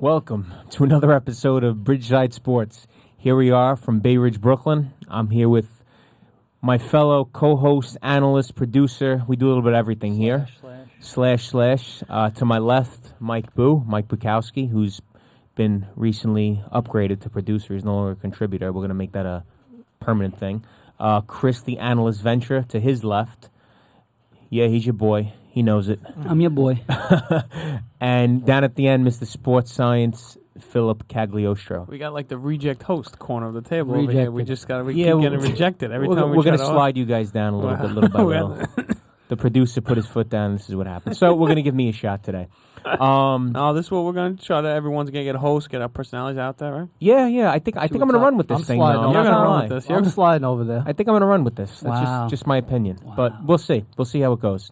Welcome to another episode of Bridgeside Sports. Here we are from Bay Ridge, Brooklyn. I'm here with my fellow co-host, analyst, producer. We do a little bit of everything here. Slash. To my left, Mike Bukowski, who's been recently upgraded to producer. He's no longer a contributor. We're going to make that a permanent thing. Chris, the analyst venture, to his left. Yeah, he's your boy. He knows it. I'm your boy. And down at the end, Mr. Sports Science, Philip Cagliostro. We got like the reject host corner of the table over here. We just got keep getting rejected every time we're going to slide you guys down a little by little. The producer put his foot down. This is what happened. So we're going to give me a shot today. No, this is what we're going to try to. Everyone's going to get a host, get our personalities out there, right? Yeah. I think I'm going to run with this thing. Now. You're going to run with this. I'm sliding over there. I think I'm going to run with this. That's just my opinion. Wow. But we'll see. We'll see how it goes.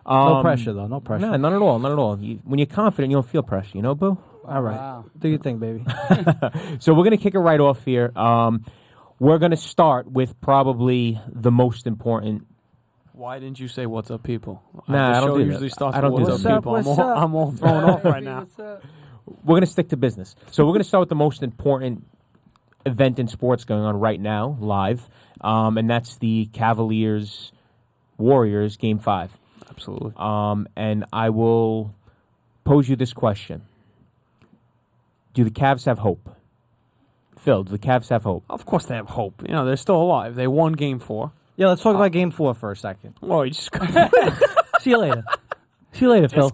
No pressure, though. No pressure. No, none at all. None at all. When you're confident, you don't feel pressure. You know, Boo? All right. Wow. Do your thing, baby. So we're going to kick it right off here. We're going to start with probably the most important. Why didn't you say "What's up, people"? Nah, I don't do usually that. starts I don't with do "What's that. up, people." I'm all thrown off right now. We're going to stick to business. So we're going to start with the most important event in sports going on right now, live, and that's the Cavaliers-Warriors Game 5. Absolutely. And I will pose you this question. Do the Cavs have hope? Phil, do the Cavs have hope? Of course they have hope. You know, they're still alive. They won Game 4. Yeah, let's talk about Game 4 for a second. Whoa, you just See you later. See you later, Phil.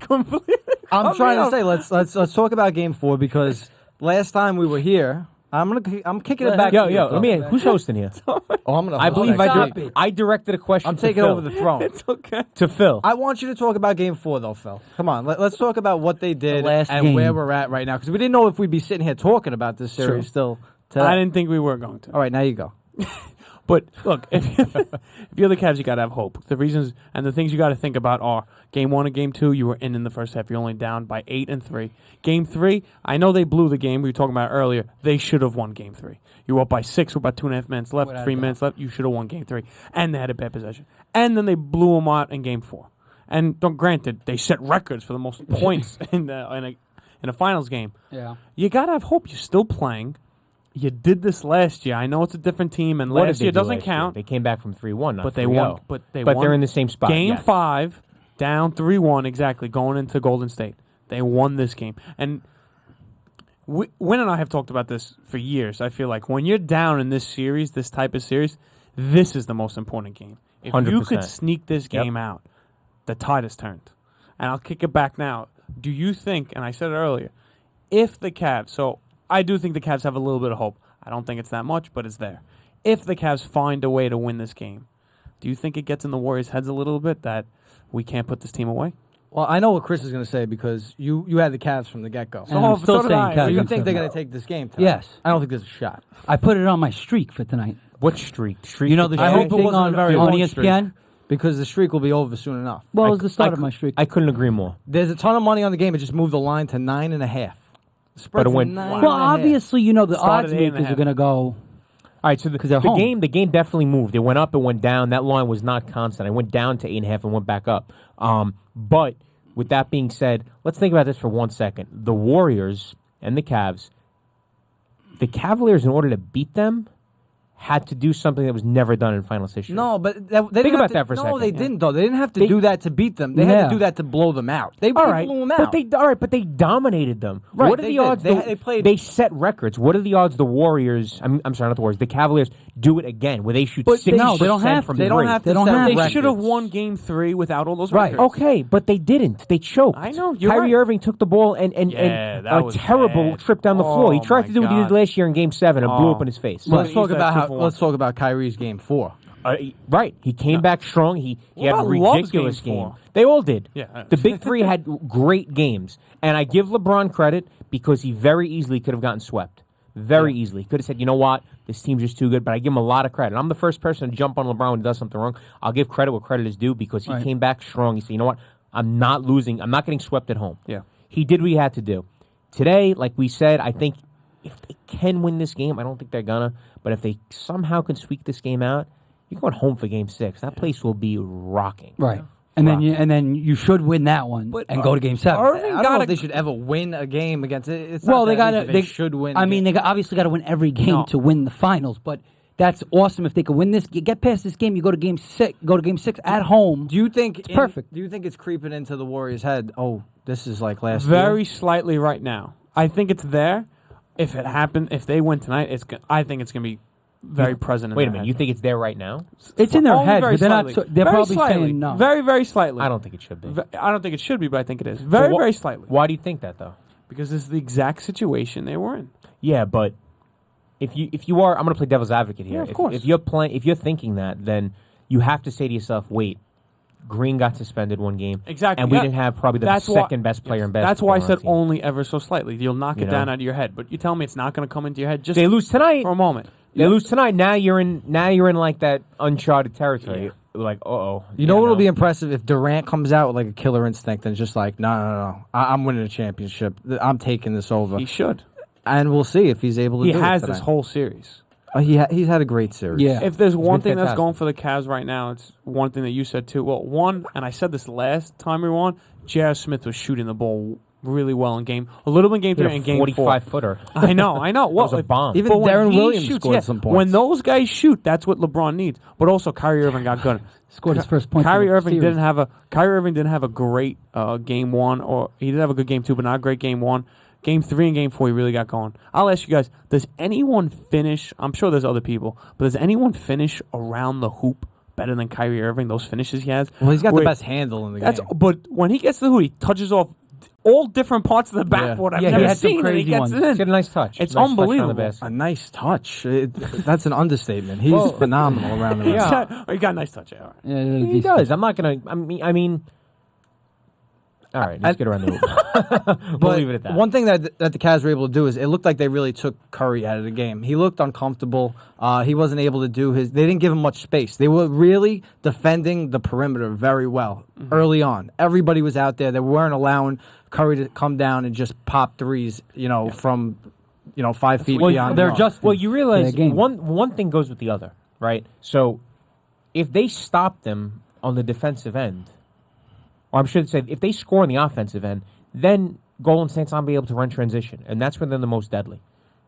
I'm trying to say let's talk about Game 4 because last time we were here, I'm kicking it back. Yo, to you, let me. Who's hosting here? I'm gonna. I believe I directed a question. I'm taking over the throne. It's okay. To Phil. I want you to talk about Game 4, though, Phil. Come on, let's talk about what they did last and game. where we're at right now because we didn't know if we'd be sitting here talking about this series still today. I didn't think we were going to. All right, now you go. But look, if you're the Cavs, you got to have hope. The reasons and the things you got to think about are Game 1 and Game 2, you were in the first half. You're only down by 8 and 3. Game 3, I know they blew the game. We were talking about it earlier. They should have won Game 3. You were up by 6 with about 2.5 minutes left, 3 minutes left. You should have won Game 3. And they had a bad possession. And then they blew them out in Game 4. And granted, they set records for the most points in a finals game. Yeah, you got to have hope. You're still playing. You did this last year. I know it's a different team, and last year doesn't count. They came back from 3-1, but they won. But they're in the same spot. Game 5, down 3-1, exactly, going into Golden State. They won this game. And Win and I have talked about this for years. I feel like when you're down in this series, this type of series, this is the most important game. If 100%. you could sneak this game out, the tide has turned. And I'll kick it back now. Do you think, and I said it earlier, if the Cavs, so I do think the Cavs have a little bit of hope. I don't think it's that much, but it's there. If the Cavs find a way to win this game, do you think it gets in the Warriors' heads a little bit that we can't put this team away? Well, I know what Chris is going to say because you had the Cavs from the get-go. And I'm still saying Cavs. So you think they're going to take this game tonight? Yes. I don't think there's a shot. I put it on my streak for tonight. What streak? You know the I hope streak it thing wasn't on, a very on long ESPN? Because the streak will be over soon enough. Well, it was the start of my streak. I couldn't agree more. There's a ton of money on the game. It just moved the line to 9.5. But it went. Well, obviously, you know the odds Started makers are going to go. All right, so the game definitely moved. It went up, it went down. That line was not constant. It went down to 8.5 and went back up. But with that being said, let's think about this for 1 second. The Warriors and the Cavs, the Cavaliers, in order to beat them, had to do something that was never done in finals history. No, but they think didn't about have to, that for a second. No, they didn't, though. They didn't have to do that to beat them. They had to do that to blow them out. They blew them out. But they dominated them. Right, What are the odds? They set records. What are the odds the Warriors? I'm sorry, not the Warriors. The Cavaliers do it again, where they shoot 60% they don't have from to. the They don't three. have to. They don't set have They records. should have won Game 3 without all those Right. records. Okay, but they didn't. They choked. I know, you're Kyrie right. Irving took the ball and that a was terrible bad. trip down the floor. He Oh, tried to do my what he did God. last year in Game 7 and blew up in his face. Well, let's He's talk that about 2-for-1. let's talk about Kyrie's game 4. Right. He came back strong. He had a about Love's ridiculous game game. 4? They all did. Yeah. The big three had great games. And I give LeBron credit because he very easily could have gotten swept. Very easily. He could have said, you know what, this team's just too good. But I give him a lot of credit. I'm the first person to jump on LeBron when he does something wrong. I'll give credit where credit is due because he came back strong. He said, you know what, I'm not losing. I'm not getting swept at home. Yeah. He did what he had to do. Today, like we said, I think if they can win this game, I don't think they're going to. But if they somehow can squeak this game out, you're going home for Game 6. That place will be rocking. Right. And then you should win that one and go to Game 7. I don't know if they should ever win a game against it. It's Well, not they should win. I mean, they obviously got to win every game to win the finals, but that's awesome if they could win this. Get past this game, you go to Game 6. Go to Game 6 at home. Do you think it's perfect? Do you think it's creeping into the Warriors' head? Oh, this is like last year. Very slightly right now. I think it's there. If it happened, if they win tonight, I think it's going to be very present. Wait a minute, you think it's there right now? It's in their head, but they're slightly. not. They're very probably slightly. saying no. Very, very slightly. I don't think it should be. I don't think it should be, but I think it is. Very, very slightly. Why do you think that though? Because this is the exact situation they were in. Yeah, but if you are, I'm going to play devil's advocate here. Yeah, of course. If you're thinking that, then you have to say to yourself, wait. Green got suspended one game. Exactly. And we didn't have probably the second best player in basketball. That's why I said team. only ever so slightly. You'll knock it down out of your head. But you tell me it's not going to come into your head just they lose tonight for a moment. They lose tonight. Now you're in like that uncharted territory. Yeah. Like, uh-oh. You know what'll be impressive if Durant comes out with like a killer instinct and just like, no. I'm winning a championship. I'm taking this over. He should. And we'll see if he's able to do it. He has tonight. this whole series. He's had a great series. Yeah. If there's one thing fantastic. that's going for the Cavs right now, it's one thing that you said too. Well, one, and I said this last time we were on, J.R. Smith was shooting the ball really well in game. A little bit in game 3 and game 4. 45-footer. I know. Well, was a bomb. Even But when Darren he Williams shoots, scored some points. When those guys shoot, that's what LeBron needs. But also, Kyrie Irving got good. Scored his first point. Kyrie for the Irving series. didn't have a great game 1, or he did have a good game 2, but not a great game 1. Game 3 and game 4, he really got going. I'll ask you guys: does anyone finish? I'm sure there's other people, but does anyone finish around the hoop better than Kyrie Irving? Those finishes he has. Well, he's got the best handle in the game. But when he gets to the hoop, he touches off all different parts of the backboard. I've he never had some seen that he crazy gets ones. it in. He's got a nice touch. It's Nice touch on the unbelievable. basket. A nice touch. That's an understatement. He's phenomenal around the rim. He got a nice touch. Yeah, all right. Yeah, He does. I'm not going to. I mean. All right, let's get around the hoop. We'll leave it at that. One thing that the Cavs were able to do is it looked like they really took Curry out of the game. He looked uncomfortable. He wasn't able to do his. They didn't give him much space. They were really defending the perimeter very well early on. Everybody was out there. They weren't allowing Curry to come down and just pop threes. From 5 feet beyond. they're the arc. just Well, you realize game. one thing goes with the other, right? So, if they stop them on the defensive end, or I should say, if they score on the offensive end, then Golden State's not be able to run transition, and that's when they're the most deadly,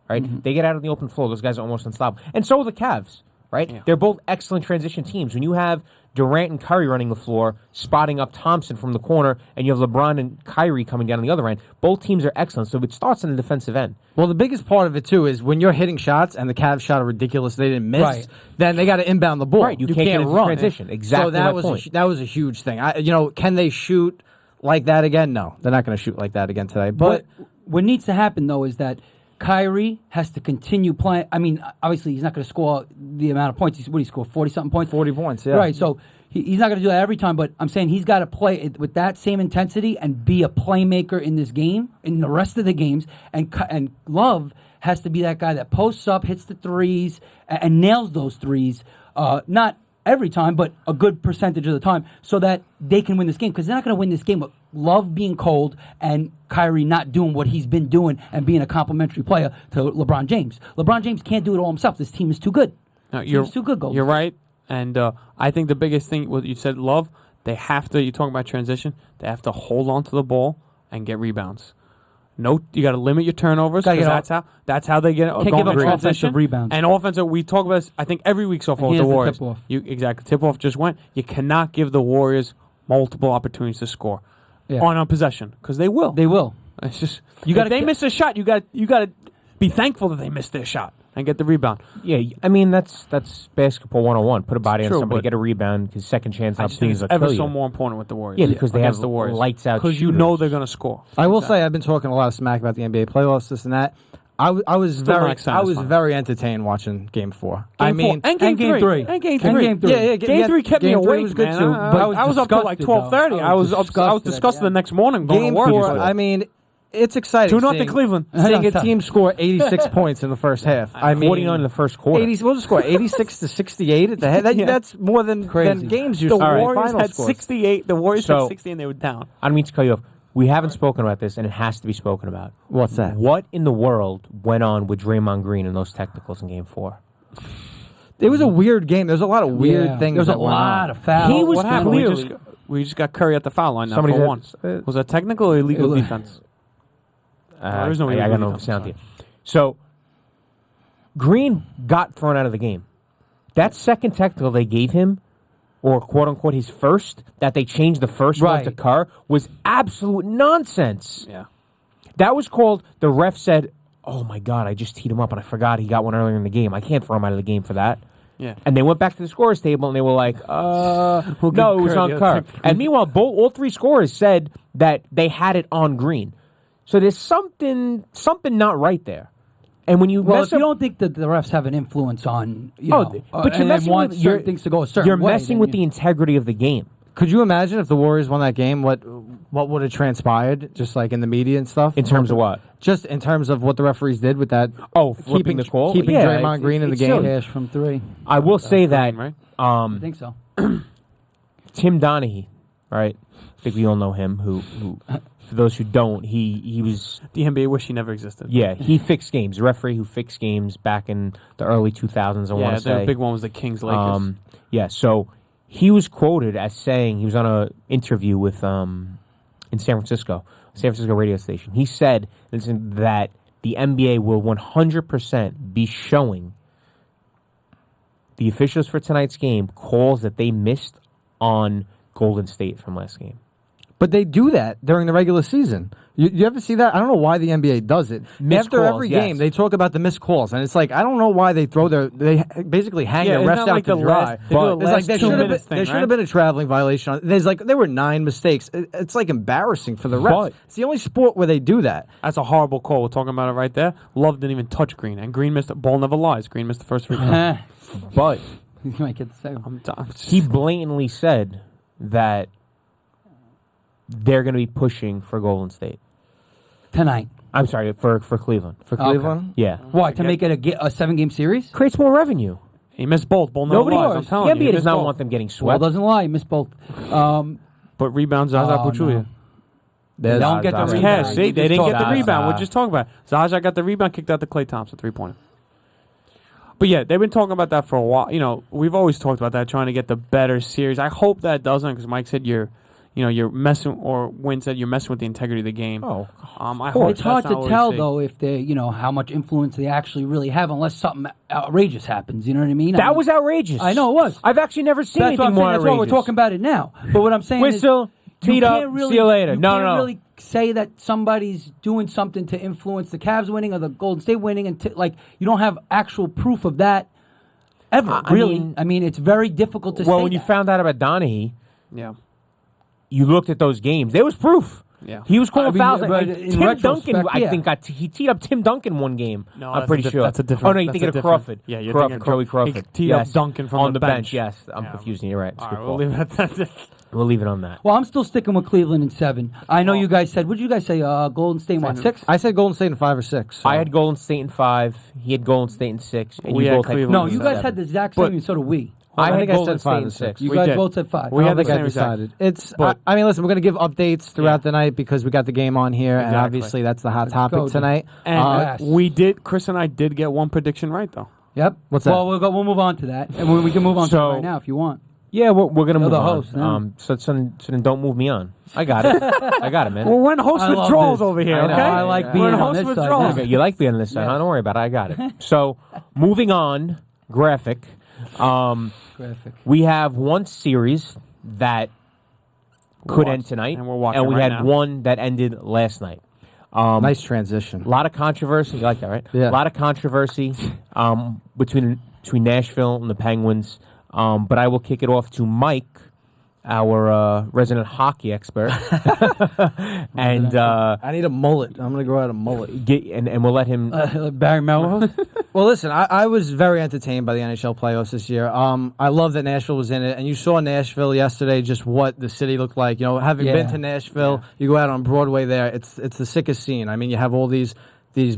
right? Mm-hmm. They get out on the open floor; those guys are almost unstoppable, and so are the Cavs, right? Yeah. They're both excellent transition teams. When you have Durant and Curry running the floor, spotting up Thompson from the corner, and you have LeBron and Kyrie coming down on the other end, both teams are excellent. So it starts on the defensive end. Well, the biggest part of it, too, is when you're hitting shots and the Cavs shot a ridiculous, they didn't miss, then they got to inbound the ball. Right, you can't get into run. transition. Exactly So that my was point. that was a huge thing. Can they shoot like that again? No, they're not going to shoot like that again today. But what needs to happen, though, is that Kyrie has to continue playing. I mean, obviously, he's not going to score the amount of points. What did he score? 40-something points? 40 points, yeah. Right, so he's not going to do that every time, but I'm saying he's got to play it with that same intensity and be a playmaker in this game, in the rest of the games. And Love has to be that guy that posts up, hits the threes, and nails those threes. Not every time, but a good percentage of the time, so that they can win this game. Because they're not going to win this game with Love being cold and Kyrie not doing what he's been doing and being a complimentary player to LeBron James. LeBron James can't do it all himself. This team is too good. No, Team's too good, Golden You're State. right. And I think the biggest thing, what you said, Love, they have to, you're talking about transition, they have to hold on to the ball and get rebounds. No, you got to limit your turnovers because that's how they get Can't going give up in transition. offensive rebounds. And offensive, we talk about this, I think every week so far with Here's the the Warriors. tip-off. Exactly, tip-off just went. You cannot give the Warriors multiple opportunities to score on a possession because they will. They will. It's just You gotta if they ki- miss a shot, you got to be thankful that they missed their shot and get the rebound. Yeah, I mean that's basketball 101. Put a body True, on somebody, but get a rebound, because second chance I just think opportunities it's will ever kill so you. more important with the Warriors. Yeah, because they against have the Warriors. lights out Because you shooters. know they're going to score. I will say I've been talking a lot of smack about the NBA playoffs, this and that. I was Still very not satisfying. very entertained watching Game 4. Game 4 and Game 3. And Game 3. Game 3. Yeah, Game 3 kept me Game 3 awake, was good man. too. I was up till like disgusted, 12:30. though. I was disgusted the next morning going Game to work. 4, I mean, it's exciting. 2-0 Cleveland. Seeing a team score 86 points in the first half. I mean, 49 in the first quarter. 80, what was the score? 86 to 68 at the head. That's more than games The usually. Warriors Final had scores. 68. The Warriors So- had 60 and they were down. I don't mean to cut you off. We haven't spoken about this, and it has to be spoken about. What's that? What in the world went on with Draymond Green in those technicals in Game 4? It was a weird game. There's a lot of weird things. There's a that went lot on. of fouls. He was What happened? clearly We just got Curry at the foul line now Somebody for one. said- Was that technical or illegal defense? There's no I illegal got no defense, sound sorry. here. So Green got thrown out of the game. That second technical they gave him, or quote unquote his first, that they changed the first one to Right. Carr, was absolute nonsense. Yeah. That was called, the ref said, oh my God, I just teed him up and I forgot he got one earlier in the game. I can't throw him out of the game for that. Yeah. And they went back to the scorers table and they were like, no, it was Curry on the Carr. other time. And meanwhile, all three scorers said that they had it on Green. So there's something not right there. And when you Well, mess if you up, don't think that the refs have an influence on, but you're and messing want with certain things to go a certain you're way, messing then with you- the integrity of the game. Could you imagine if the Warriors won that game? What would have transpired? Just like in the media and stuff. In terms of what? Just in terms of what the referees did with that. Oh, flipping the call, keeping yeah, Draymond Green in the it's game. silly. Cash from 3. I will say that Green, right? I think so. Tim Donaghy, right? I think we all know him. Who for those who don't, he was The NBA wish he never existed. he fixed games. A referee who fixed games back in the early 2000s. I want Yeah, to say the big one was the Kings Lakers. So he was quoted as saying, he was on a interview with in San Francisco radio station. He said that the NBA will 100% be showing the officials for tonight's game calls that they missed on Golden State from last game. But they do that during the regular season. You ever see that? I don't know why the NBA does it. Missed After calls, every yes. game, they talk about the missed calls, and it's like I don't know why they they basically hang Yeah, their it's refs not out like to the dry. last- they do the It's like last there 2 should have been, minutes thing, there should right? have been a traveling violation. There were 9 mistakes. It's like embarrassing for the refs. But- It's the only sport where they do that. That's a horrible call. We're talking about it right there. Love didn't even touch Green, and Green missed. Ball never lies. Green missed the first free throw. But You might get the second. I'm done. he blatantly said that they're going to be pushing for Golden State. Tonight. I'm sorry, for Cleveland. For Cleveland, Yeah. Why? To make it a 7-game series? Creates more revenue. He missed both. Ball never Nobody lies. I'm knows. telling The you. He NBA does missed not both. want them getting Well, swept. doesn't lie. He missed both. But rebounds, Zaza Oh, Pachulia. no. There's Don't get the Zaza. rebound. Cash. See, We they just didn't get talked the about rebound. Zaza. We're just talking about it. Zaza got the rebound, kicked out the Klay Thompson 3-pointer. But yeah, they've been talking about that for a while. You know, we've always talked about that, trying to get the better series. I hope that doesn't, because Mike said you're messing, or Wynn said you're messing with the integrity of the game. Oh, I hope It's hard that's to not what we tell see. though if they, how much influence they actually really have, unless something outrageous happens. You know what I mean? that was outrageous. I know it was. I've actually never seen That's what anything I'm more saying. That's why outrageous. we're talking about it now. But what I'm saying is, Whistle, you teed up, can't really, see you later. You No, can't no. really say that somebody's doing something to influence the Cavs winning or the Golden State winning, and you don't have actual proof of that ever. I mean, it's very difficult to say. Well, when you that. found out about Donaghy, Yeah. you looked at those games. There was proof. Yeah. He was calling I mean, fouls. but Like, in Tim retrospect, Duncan, I yeah. think, he teed up Tim Duncan one game. No, I'm that's pretty sure. That's a different. Oh no, you're that's thinking a of different- Crawford. Yeah, you're Crawford, thinking Joey Crawford. He teed up Duncan from on the bench. Yes, I'm Yeah. confusing you. You're right. It's a All good right, call. we'll leave it at that. We'll leave it on that. Well, I'm still sticking with Cleveland in 7. I know you guys said. What did you guys say? Golden State in what, 6? I said Golden State in 5 or 6. so. I had Golden State in 5. He had Golden State in 6. And We you had both had Cleveland No, in you in guys 7. had the exact But- same, and so do we. I think had I Golden said State 5 in and 6. 6. You We guys did. both said 5. We I had don't the think I same exact- decided. It's. But- I mean, listen, we're going to give updates throughout the night because we got the game on here, and Exactly. obviously that's the hot Let's topic go, dude. tonight. And Yes. Chris and I did get one prediction right, though. Yep. What's that? Well, we'll move on to that, and we can move on to So- it right now if you want. Yeah, we're gonna You're move the on. host, yeah. So then don't move me on. I got it. I got it, man. Well, we're in host I love withdrawals this. over here, I know, okay? I like We're being in on host this side, withdrawals. Okay, you like being on this side. Yes. Huh? Don't worry about it. I got it. So moving on, graphic. Graphic. We have one series that could end tonight, and we're watching and we right had now. one that ended last night. Nice transition. A lot of controversy. You like that, right? Yeah. A lot of controversy between Nashville and the Penguins. But I will kick it off to Mike, our resident hockey expert, and I need a mullet. I'm going to grow out a mullet. and we'll let him. Barry Melrose. Well, listen, I was very entertained by the NHL playoffs this year. I love that Nashville was in it, and you saw Nashville yesterday, just what the city looked like. You know, having Yeah. been to Nashville, you go out on Broadway there, it's the sickest scene. I mean, you have all these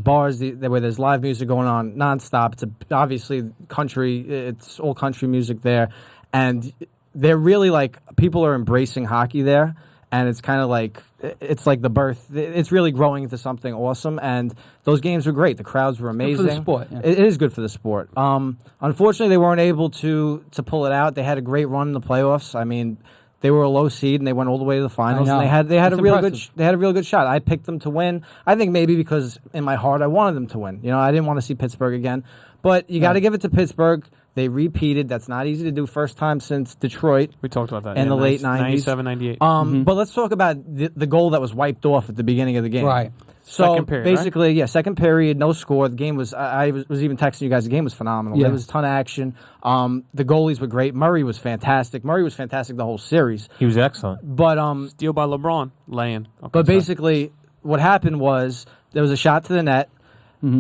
bars where there's live music going on nonstop. It's obviously country. It's all country music there, and they're really like people are embracing hockey there. And it's kind of like, it's like the birth. It's really growing into something awesome. And those games were great. The crowds were amazing. for the sport, yeah. It is good for the sport. Unfortunately, they weren't able to pull it out. They had a great run in the playoffs. I mean, They were a low seed and they went all the way to the finals. I And know. they had That's a real impressive. good they had a real good shot. I picked them to win. I think maybe because in my heart I wanted them to win. You know, I didn't want to see Pittsburgh again. But you got to give it to Pittsburgh. They repeated. That's not easy to do. First time since Detroit. We talked about that In the late 90s. 97, 98. But let's talk about the goal that was wiped off at the beginning of the game. Right. So Second period, right? basically, second period, no score. The game was. I was even texting you guys. The game was phenomenal. Yeah. There was a ton of action. The goalies were great. Murray was fantastic. Murray was fantastic the whole series. He was excellent. But Steal by LeBron, laying. Okay, but sorry. basically, what happened was there was a shot to the net.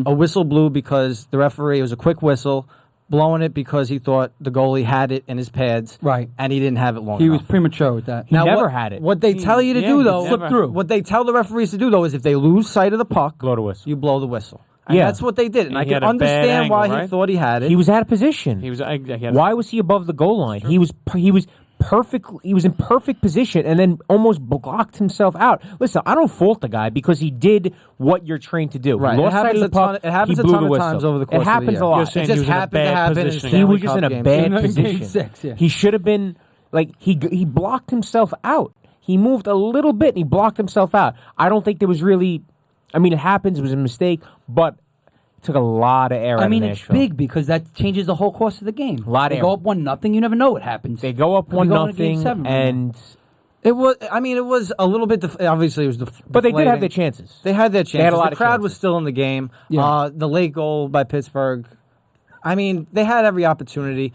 A whistle blew because the referee. It was a quick whistle, blowing it because he thought the goalie had it in his pads. Right. And he didn't have it long He enough. was premature with that. He never what, had it. What they tell you to yeah, do, he though, never- Slip what they tell the referees to do, though, is if they lose sight of the puck, Blow the whistle. you blow the whistle. And Yeah. that's what they did. And He I can had a bad understand why angle, he right? thought he had it. He was out of position. he had Why was he above the goal line? He was perfect. He was in perfect position, and then almost blocked himself out. Listen, I don't fault the guy because he did what you're trained to do. Right. He It lost sight happens of the a ton- puck. it happens he a blew ton the of whistle. times over the course It of the happens year. a lot. You're saying It just he was in a happened to bad happen in position. He Stanley was just Cup in a games. bad In Game position. 6, yeah. He should have been like he blocked himself out. He moved a little bit and he blocked himself out. I don't think there was really. I mean, it happens. It was a mistake, but it took a lot of air. I out mean, of it's Nashville. big because that changes the whole course of the game. A lot of They air. go up 1-0. You never know what happens. They go up Could be going to 1-0, Game 7 right now. and It was. I mean, it was a little bit. Obviously, it was. but they did have deflating. their chances. They had their chances. had a lot the of crowd chances. was still in the game. Yeah. The late goal by Pittsburgh. I mean, they had every opportunity.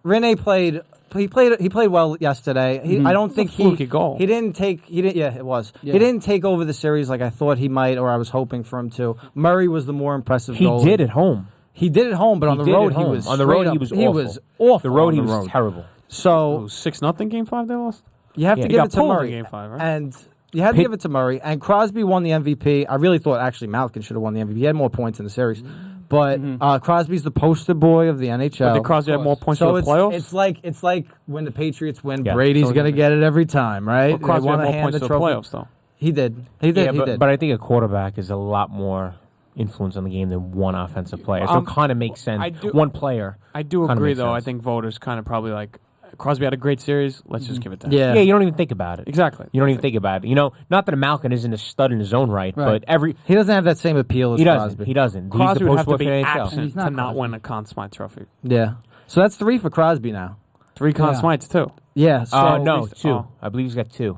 Rene played. He played well yesterday. I don't think fluky goal. He didn't take. He didn't. Yeah, it was. Yeah. He didn't take over the series like I thought he might, or I was hoping for him to. Murray was the more impressive. He goalie. did at home. He did at home, but on He the did road at he home. was On the road, straight he up- was He awful. was awful. The road, on he the was road. terrible. It So was 6-0 Game 5 they lost. you have Yeah, to he give got it to pulled in Murray. Game 5, right? And you had to give it to Murray. And Crosby won the MVP. I really thought actually Malkin should have won the MVP. He had more points in the series. But Crosby's the poster boy of the NHL. But did Crosby have more points so for the playoffs? it's like when the Patriots win, Yeah. Brady's So- going to get it every time, right? Well, Crosby They had wanna more hand points the for the trophy. playoffs, though. He did. He did. Yeah, he but, did. but I think a quarterback is a lot more influence on the game than one offensive player. So it kind of makes sense. I do- One player. I do Kinda agree, makes though. I sense. think voters kind of probably like Crosby had a great series. Let's just give it to him. yeah. Yeah, you don't even think about it. Exactly. You don't even think about it. You know, not that Malkin isn't a stud in his own right, Right. but He doesn't have that same appeal as he doesn't. Crosby. He doesn't. Crosby He's the would have to post-war be for the NHL. And absent he's not to not Crosby. win a Conn Smythe trophy. Yeah. So that's 3 for Crosby now. 3 Conn Yeah. Smythes, too. Yeah. So No, least- 2. oh. I believe he's got 2.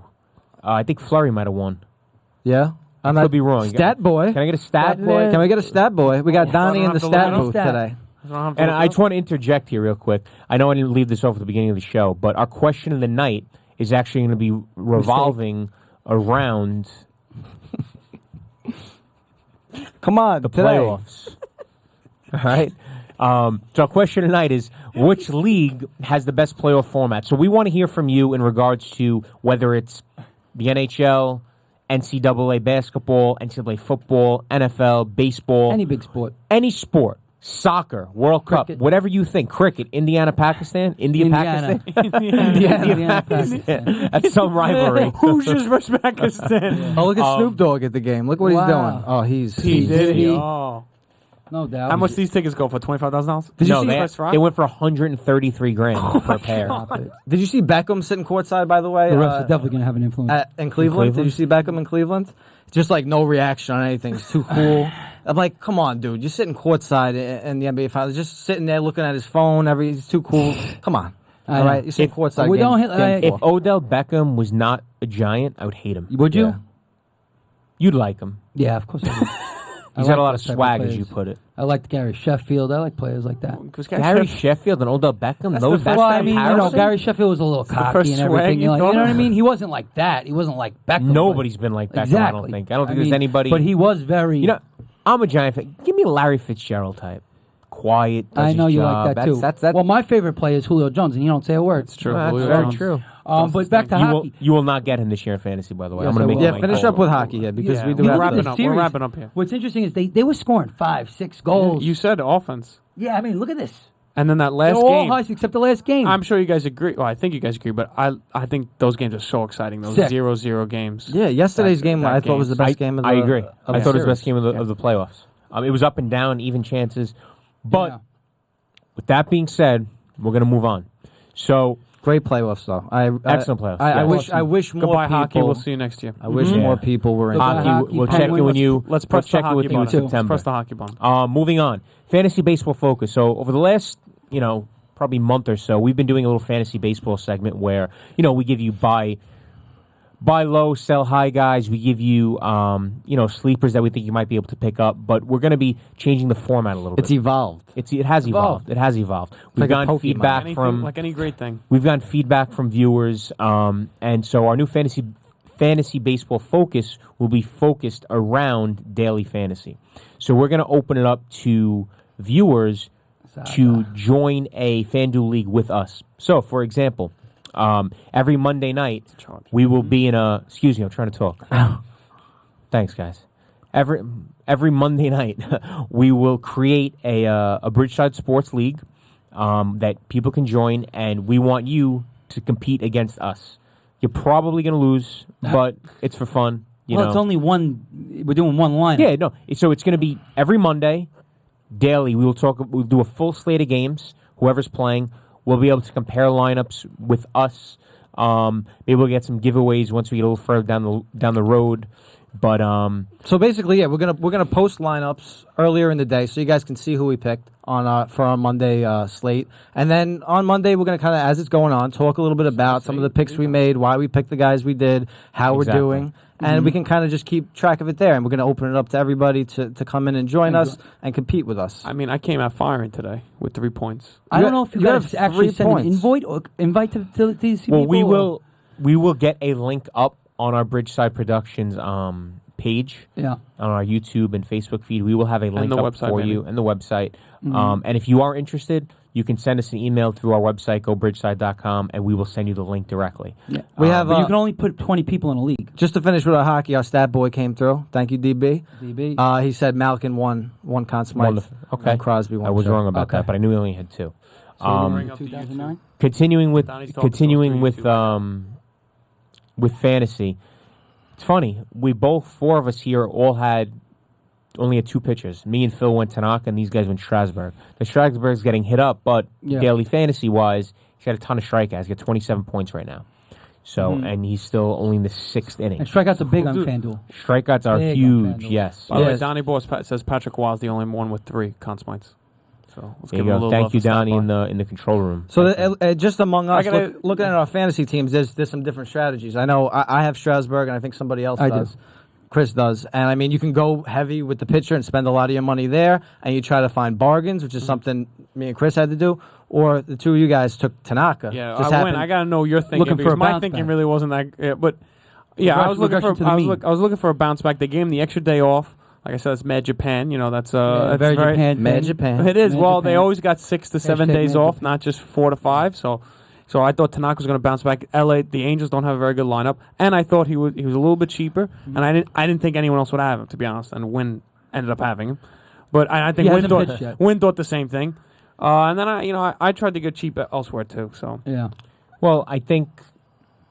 I think Fleury might have won. Yeah. I'm Could be wrong. Stat boy. Can I get a stat Can boy? we get a stat boy? We got Donnie in the have to look stat it up. booth Stat. today. And I just want to interject here real quick. I know I didn't leave this off at the beginning of the show, but our question of the night is actually going to be revolving around Come on, the playoffs. All right. So our question tonight is, which league has the best playoff format? So we want to hear from you in regards to whether it's the NHL, NCAA basketball, NCAA football, NFL, baseball, Any big sport. any sport, soccer, World Cup, Cricket. whatever you think. Cricket, Indiana, Pakistan, Indiana. Pakistan. Indiana, Pakistan. That's some rivalry. Hoosiers versus Pakistan. Oh, look at Snoop Dogg at the game. Look what he's Wow. doing. Oh, he's He did. Diddy. Oh. No doubt. How much these tickets go for? $25,000? Did you No, see they, Chris Rock? they went for $133,000 for a pair. Stop it. Did you see Beckham sitting courtside? By the way, The refs are definitely going to have an influence. in Cleveland. Cleveland? Did you see Beckham in Cleveland? Just like no reaction on anything. It's too cool. I'm like, come on, dude. You're sitting courtside in the NBA Finals, just sitting there looking at his phone. He's too cool. Come on. I All know. right, you're sitting courtside. we game- don't hit- game If four. Odell Beckham was not a Giant, I would hate him. Would you? Yeah. You'd like him. Yeah, of course I would. He's I got a like lot of those type swag, as players. you put it. I liked Gary Sheffield. I like players like that. Because Gary Sheffield and Odell Beckham, That's those the that's Well, the I mean, comparison? Gary Sheffield was a little the cocky first and swag everything. you You know thought what I of? mean? He wasn't like that. He wasn't like Beckham. Nobody's been like Beckham, exactly. I don't think. I don't think there's anybody. But he was very. You know, I'm a Giant fan. Give me a Larry Fitzgerald type. Quiet, does I know his you job. like that too. That's Well, my favorite player is Julio Jones, and you don't say a word. It's true. That's Julio very Jones. true. But back to You hockey. will not get him this year in fantasy, by the way. Yes, I'm going I to make will. you Yeah, my finish call. up with hockey here because Yeah, we do we're have wrapping to. up. We're wrapping up here. What's interesting is they were scoring 5, 6 goals. You said offense. Yeah, I mean, look at this. And then that They're last all game. high except the last game. I'm sure you guys agree. Well, I think you guys agree, but I think those games are so exciting. Those Sick. 0-0 games. Yeah, yesterday's That- game that I thought was the game. best game of the. I agree. of I the thought it was the series. best game of the playoffs. It was up and down, even chances. But Yeah. with that being said, we're going to move on. So Great playoffs, though. Excellent playoffs. I Yeah. wish more Goodbye people. hockey. We'll see you next year. I wish Mhm. more Yeah. people were in. Goodbye, Hockey, we'll check in Penguins. with you. Let's we'll press the check in hockey with you in button. Let's September. press the hockey button. Moving on, fantasy baseball focus. So over the last, probably month or so, we've been doing a little fantasy baseball segment where, we give you buy low, sell high guys. We give you, sleepers that we think you might be able to pick up. But we're going to be changing the format a little It's bit. evolved. It has evolved. It has evolved. We've like a gotten Pokemon. feedback Anything, like any great thing. We've gotten feedback from viewers, and so our new fantasy baseball focus will be focused around daily fantasy. So we're going to open it up to viewers to join a FanDuel league with us. So, for example, every Monday night we will be in a. Excuse me, I'm trying to talk. Thanks, guys. Every Monday night we will create a Bridgeside Sports league that people can join, and we want you to compete against us. You're probably going to lose, but it's for fun. It's only one. We're doing one line. Yeah, no. So it's going to be every Monday, daily. We'll do a full slate of games. Whoever's playing, we'll be able to compare lineups with us. Maybe we'll get some giveaways once we get a little further down the road. But So basically, yeah, we're gonna post lineups earlier in the day, so you guys can see who we picked for our Monday slate. And then on Monday, we're gonna kind of, as it's going on, talk a little bit about some of the picks we made, why we picked the guys we did, how we're doing, and we can kind of just keep track of it there. And we're gonna open it up to everybody to come in and join us and compete with us. I mean, I came out firing today with 3 points. I don't know if you have guys actually 3 send an points. invite to these people. well, we will get a link up on our Bridgeside Productions page. Yeah. On our YouTube and Facebook feed. We will have a link the up website, for maybe. you and the website. And if you are interested, you can send us an email through our website, gobridgeside.com, and we will send you the link directly. Yeah. We have But you can only put 20 people in a league. just to finish with our hockey. Our stat boy came through. Thank you, DB. DB. He said Malkin won one Conn Smythe. Wonderful. Okay. And Crosby won. I was two. wrong about Okay. that, but I knew we only had 2. Bring up the 2009. Continuing with Donnie's talking with fantasy, it's funny. We both 4 of us here all only had 2 pitchers. Me and Phil went Tanaka, and these guys went Strasburg. The Strasburg's getting hit up, but daily fantasy wise, he's got a ton of strikeouts. He's got 27 points right now. So and he's still only in the 6th inning. And strikeouts are big on FanDuel. Strikeouts are Big on huge. FanDuel. Yes. By the way, Yes. Donnie Boss says Patrick Waugh is the only one with 3 Conn Smites. So let's There give you him a go. little Thank love you, for stopping Donnie, by. in the control room. So just among us, gotta- looking at our fantasy teams, there's some different strategies. I know I have Strasburg, and I think somebody else I do. does. Chris does. And I mean, you can go heavy with the pitcher and spend a lot of your money there, and you try to find bargains, which is something me and Chris had to do. Or the 2 of you guys took Tanaka. Yeah, Just I happened- went. I gotta know your thinking Looking for because a my bounce thinking back. really wasn't that. Yeah, but yeah, I was looking for. Regression to the mean. I was looking for a bounce back. They gave him the extra day off. Like I said, it's Mad Japan. That's that's very Japan. Mad thing. Japan. It is. Mad Well, they Japan. always got 6 to 7 Hashtag days Mad off, Japan. not just 4 to 5. So I thought Tanaka was going to bounce back. The Angels don't have a very good lineup, and I thought he was a little bit cheaper, and I didn't think anyone else would have him, to be honest. And Wynn ended up having him, but I think He Wynn hasn't pitched yet. thought the same thing. And then I tried to get cheap elsewhere too. So Yeah. Well, I think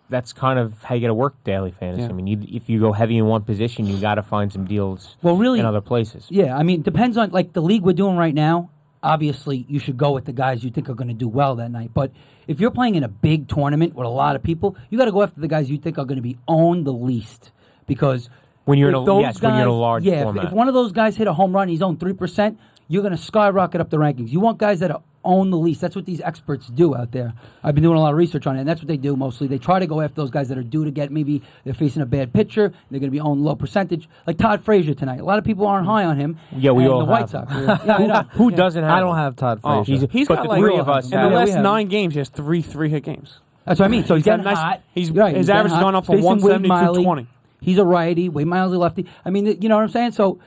that's kind of how you got to work daily fantasy. Yeah. I mean, if you go heavy in one position, you got to find some deals Well, really, in other places. yeah. I mean, it depends on like the league we're doing right now. Obviously, you should go with the guys you think are going to do well that night. But if you're playing in a big tournament with a lot of people, you got to go after the guys you think are going to be owned the least because When you're in if a those when you're in a guys- large yeah, format. if one of those guys hit a home run, he's owned 3%. You're going to skyrocket up the rankings. You want guys that own the least. That's what these experts do out there. I've been doing a lot of research on it, and that's what they do mostly. They try to go after those guys that are due to get maybe they're facing a bad pitcher. They're going to be owned low percentage, like Todd Frazier tonight. A lot of people aren't high on him. Yeah, we and all the White have Sox. him. Yeah, I know. Who doesn't have? I don't him? have Todd Oh, Frazier. he's but got the like 3 of us in the have. we last have- 9 games. He has 3 hit games. That's what I mean. So he's got getting nice- hot. he's- Right, his he's getting average has hot. gone up from Facing Wade 170 to Miley. 220. He's a righty. Wade Miley's a lefty. I mean, you know what I'm saying? So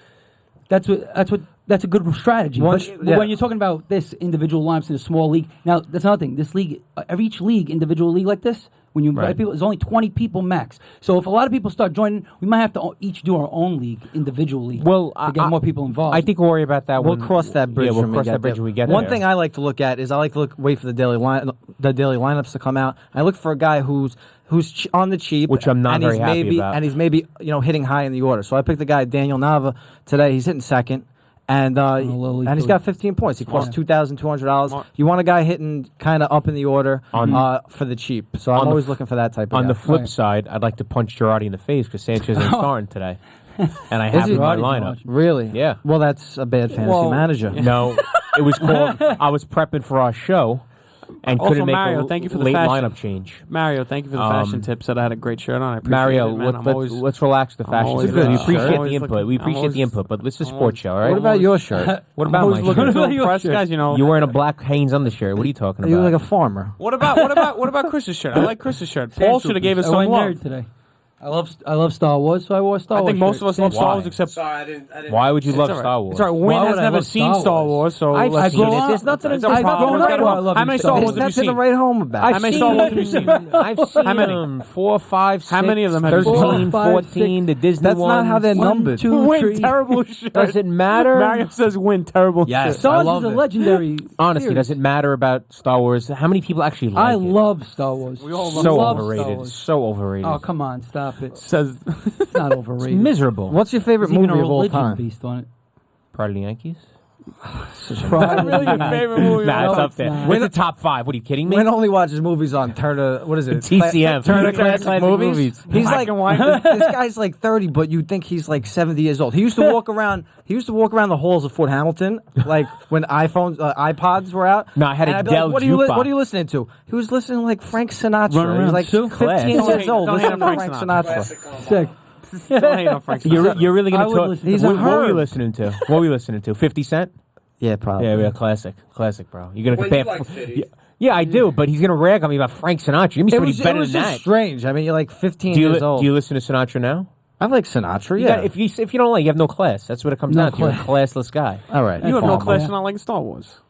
that's a good strategy. Once- But yeah. when you're talking about this individual lineups in a small league, now that's another thing. This league, each league, individual league like this, when you invite Right. people, there's only 20 people max. So if a lot of people start joining, we might have to each do our own league individually. Well, to get more people involved. I think we'll worry about that. We'll when, cross that bridge. Yeah, we'll when we cross get that bridge there. when we get One there. thing I like to look at is I like to wait for the daily lineups to come out. I look for a guy who's on the cheap, Which I'm not and very he's happy maybe, about. And he's maybe hitting high in the order. So I picked the guy Daniel Nava today. He's hitting second, And Lily and he's got 15 points. He costs $2,200. You want a guy hitting kind of up in the order for the cheap. So I'm always looking for that type of guy. On the flip side, I'd like to punch Girardi in the face because Sanchez ain't starting today. And I have him in my lineup. Really? Yeah. Well, that's a bad fantasy manager. No, it was called. I was prepping for our show, and Also, couldn't make Mario, a thank you for the late fashion. lineup change. Mario, thank you for the fashion tips. That I had a great shirt on. I appreciate Mario, it, man. let's relax the fashion. always We looking- appreciate I'm always the input. looking- We I'm appreciate always- the input, but it's a sports show, all right? What about your shirt? What about my looking shirt? to impress guys, you know. You're wearing a black Hanes undershirt. What are you talking You about? look like a farmer. What about Chris's shirt? I like Chris's shirt. Paul should have gave us I some went love. nerd today. I love Star Wars, so I wore a Star I Wars. think most of us love Star Why? Wars except. Sorry, I didn't. Why would you love It's all right. Star Wars? It's all right. Why Win has would I never love seen Star Star Wars, so I've let's seen see. it. There's nothing It's to a I've problem. grown Let's up get with- it. How many Star Wars have you That's in seen? the right home about. How many Star Wars have you seen? I've seen How many? them. 4, 5, 6, How many of them have you seen? 13, 4, 5, 14, the Disney That's not how they're ones. numbered. 2, Win 3. terrible shirt. Does it matter? Mario says win terrible Yes. shirt. Star Wars love is a it. legendary. Honestly, series. does it matter about Star Wars? How many people actually like I it? love Star Wars. We all love So Love Star overrated. Wars. So overrated. Oh, come on, stop it. Says It's not overrated. Miserable. What's your favorite There's even movie a of all religion time? based on it. Pride of the Yankees? Probably really your favorite movie. Nah, it's No, up it's there. not. What's the top 5? What are you kidding me? Wayne only watches movies on Turner. What is it? TCM. Turner Classic Classic movies. Movies. He's Black like, and white. this guy's like 30, but you'd think he's like 70 years old. He used to walk around. He used to walk around the halls of Fort Hamilton, like when iPods were out. No, I had And a I'd be like, Dell what are you jukebox. What are you listening to? He was listening to like Frank Sinatra. Run He was around like too? 15 Class. years old. Don't hate Listening on to Frank Frank Sinatra. Sinatra. Classic comedy. Sick. Don't hate on Frank Sinatra. You're really I going would to talk. listen to He's a What were you herd. listening to? What were you listening to? 50 Cent? Yeah, probably. Yeah, classic. Classic, bro. You're going to When compare. you like Fitty. Yeah, I do, but he's going to rag on me about Frank Sinatra. Give me It somebody was, better just than that. strange. I mean, you're like 15 Do you, years old. do you listen to Sinatra now? I like Sinatra, You yeah. got- if you don't like, you have no class. That's what it comes No down to. You're a class. classless guy. All right. You have no Fine, class yeah. in not liking Star Wars.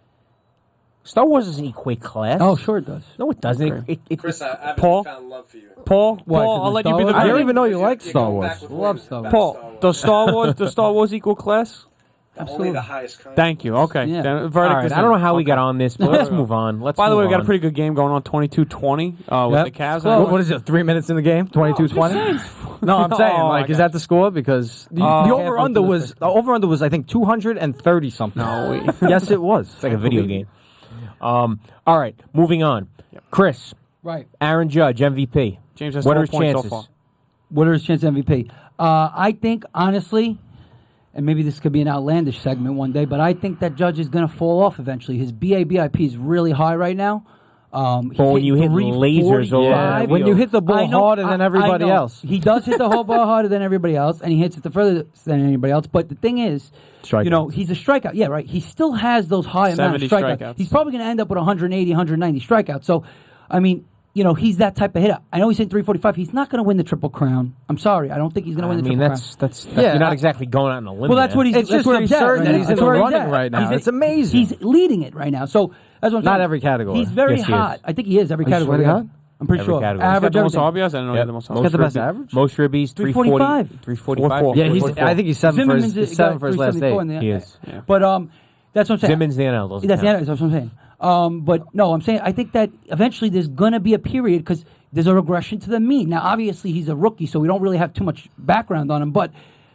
Star Wars doesn't equate class. Oh, sure it does. No, it doesn't. Okay. Chris, I haven't Paul? found love for you. Paul, Why, 'cause I'll of let you Star be the Wars? I very. didn't even know you liked You're Star going Wars. back with Love Wayne Star about Paul, Star Wars. does Star Wars equal class? Only the highest kind. Thank you. Okay. Yeah. Then, All verdict right, is I don't know in. how we Okay. got on this, but let's move on. By the way, we got a on. pretty good game going on, 22-20 with Yep. the Cavs. What is it? 3 minutes in the game? 22-20? No, I'm saying, Oh, like, I is got that the score? Because the Oh. over under was I think 230 something. No, wait. Yes, it was. It's like a video game. All right, moving on. Chris, Right. Aaron Judge, MVP. James has What 12 are his points chances? so far. What are his chances MVP? I think, honestly, and maybe this could be an outlandish segment one day, but I think that Judge is going to fall off eventually. His BABIP is really high right now. But when you hit 345. lasers over Yeah, when you hit the ball I know- harder than I everybody know. else. He does hit the whole ball harder than everybody else, and he hits it the further than anybody else. But the thing is, you know, he's a strikeout. Yeah, right. He still has those high amount of 70 strikeouts. strikeouts. He's probably going to end up with 180, 190 strikeouts. So, I mean, you know, he's that type of hitter. I know he's hitting 345. He's not going to win the Triple Crown. I'm sorry. I don't think he's going to win I the mean, Triple that's Yeah, you're not I- exactly going out on a limb. Well, that's there. what he's. It's that's just where he's at absurd right that now. he's in That's the where he's running at. right now. He's- It's amazing. He's leading it right now. So that's what I'm Not saying. every category. He's very Yes, he is. hot. I think he is every Are you sure category. he hot? I'm pretty Every sure. category. He's got Average the most everything. RBIs. I didn't know he had the most He's got the best average. Most ribbies, 345. 345. Yeah, I think he's seven for his, Zimmerman's seven for his last 374 in eight. the- He is. Yeah. But that's what I'm saying. Simmons the NL doesn't That's count. what I'm saying. But no, I'm saying I think that eventually there's gonna be a period because there's a regression to the mean. Now, obviously, he's a rookie, so we don't really have too much background on him. But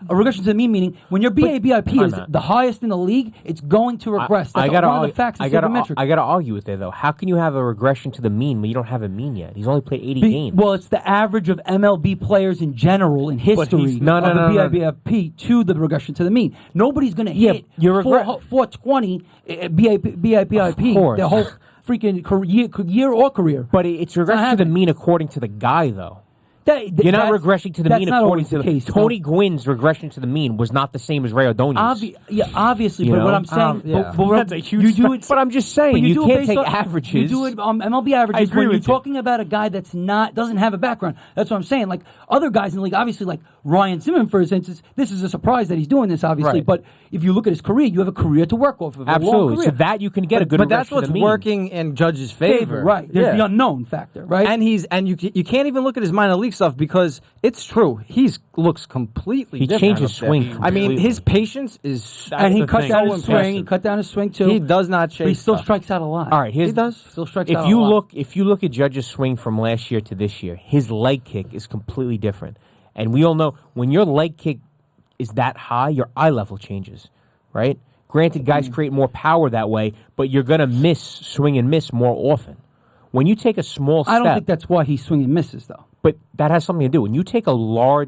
a regression to the mean meaning when your BABIP is I'm not. the highest in the league, it's going to regress. That's gotta one of argue- the facts I of gotta, sabermetrics. I gotta argue with it though. How can you have a regression to the mean when you don't have a mean yet? He's only played 80 games. Well, it's the average of MLB players in general in history no, of no, the no, no. BIBIP to the regression to the mean. Nobody's going to hit you're 420 BIBIP course. their whole freaking year or career. But it's regression to the happening. mean according to the guy though. You're not That's- regressing to the that's mean not according always to the the case. Tony Gwynn's regression to the mean was not the same as Ray Ordonez. Obviously, You but know? what I'm saying, yeah. but That's a huge you do it. But I'm just saying, But you do it can't based take on- averages. You do it MLB averages agree when you're with you. talking about a guy that's doesn't have a background. That's what I'm saying. Like other guys in the league, obviously, like Ryan Simmons, for instance, this is a surprise that he's doing this, obviously. Right. But if you look at his career, you have a career to work off of. a long Absolutely. career. So that you can get a good But that's regression what's to the mean. working in Judge's favor. right? There's Yeah. the unknown factor, right? And you can't even look at his minor league stuff because it's true. He's looks completely He different changed his up there. swing I mean, completely. his patience is and he the cut thing. down So his swing. He impressive. cut down his swing too. he does not chase. But he still stuff. strikes out a lot. All right, here's He does. Still strikes if out you a lot. look at Judge's swing from last year to this year, his leg kick is completely different. And we all know when your leg kick is that high, your eye level changes. right? Granted, guys create more power that way, but you're going to swing and miss more often. When you take a small step... I don't think that's why he's swinging misses, though. But that has something to do. When you take a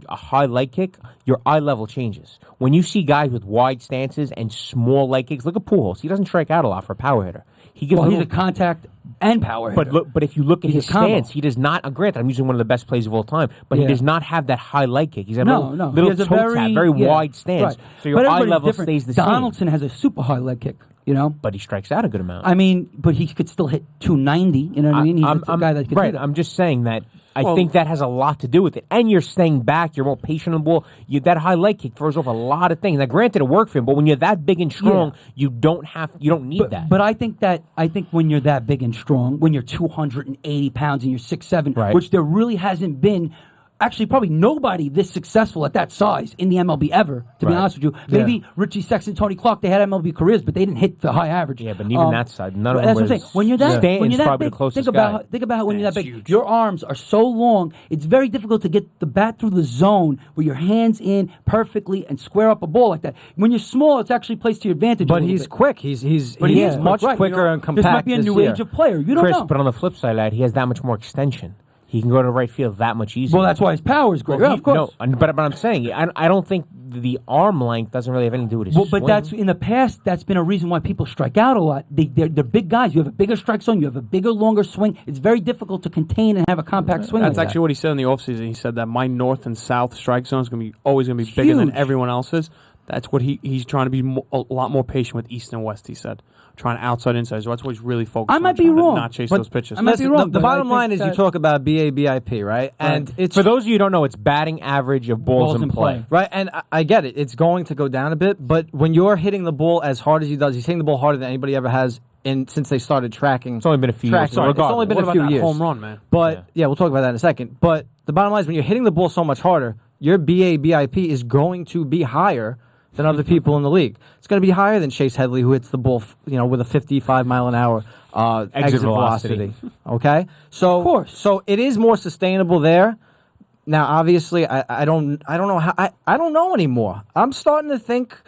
high leg kick, your eye level changes. When you see guys with wide stances and small leg kicks, look at Pujols. He doesn't strike out a lot for a power hitter. He's a contact and power hitter. But if you look at his a combo. stance, he does not. Granted, I'm using one of the best plays of all time, but he does not have that high leg kick. He's a little He has a very wide stance. Right. So your But eye everybody's level different. stays the same. Donaldson has a super high leg kick, But he strikes out a good amount. I mean, but he could still hit 290. You know what I mean? He's a guy that could do that. I'm just saying that. I think that has a lot to do with it. And you're staying back. You're more patient on the ball. That high leg kick throws off a lot of things. Now, granted, it worked for him, but when you're that big and strong, you don't need that. But I think when you're that big and strong, when you're 280 pounds and you're 6'7", Right. which there really hasn't been. Actually, probably nobody this successful at that size in the MLB ever, to be honest with you. Maybe Richie Sexton, Tony Clark, they had MLB careers, but they didn't hit the high average. Yeah, but even that side, none of them That's what I'm saying. When you're that Stanton's big, probably the closest think about when you're that big. huge. Your arms are so long, it's very difficult to get the bat through the zone with your hands in perfectly and square up a ball like that. When you're small, it's actually placed to your advantage. But a little he's bit. quick. He's quick, much right, quicker and compact. This might be a new year. age of player. You don't Chris, know. but on the flip side of that, he has that much more extension. He can go to right field that much easier. Well, that's why his power is great. Well, Yeah, of course. No, but I'm saying, I don't think the arm length doesn't really have anything to do with his Well, swing. but that's in the past. That's been a reason why people strike out a lot. They're big guys. You have a bigger strike zone. You have a bigger, longer swing. It's very difficult to contain and have a compact swing. That's like actually what he said in the offseason. He said that my north and south strike zone is always going to be bigger than Huge. everyone else's. That's what he's trying to be a lot more patient with east and west, he said. Trying outside, inside. So that's what he's really focused on. I might be trying to wrong, not chase but those pitches. I might be Listen, wrong, the but I bottom think line is you that- talk about BABIP, right? And it's For those of you who don't know, it's batting average of balls in play. right, and I get it. It's going to go down a bit, but when you're hitting the ball as hard as he does, he's hitting the ball harder than anybody ever has since they started tracking. It's only been a few years. Tracking. So It's regardless. only been What a about few that years. home run, man? But yeah, we'll talk about that in a second. But the bottom line is when you're hitting the ball so much harder, your BABIP is going to be higher than other people in the league. It's going to be higher than Chase Headley, who hits the ball, with a 55 mile an hour exit velocity. Okay, so Of course. so it is more sustainable there. Now, obviously, I don't know how I don't know anymore. I'm starting to think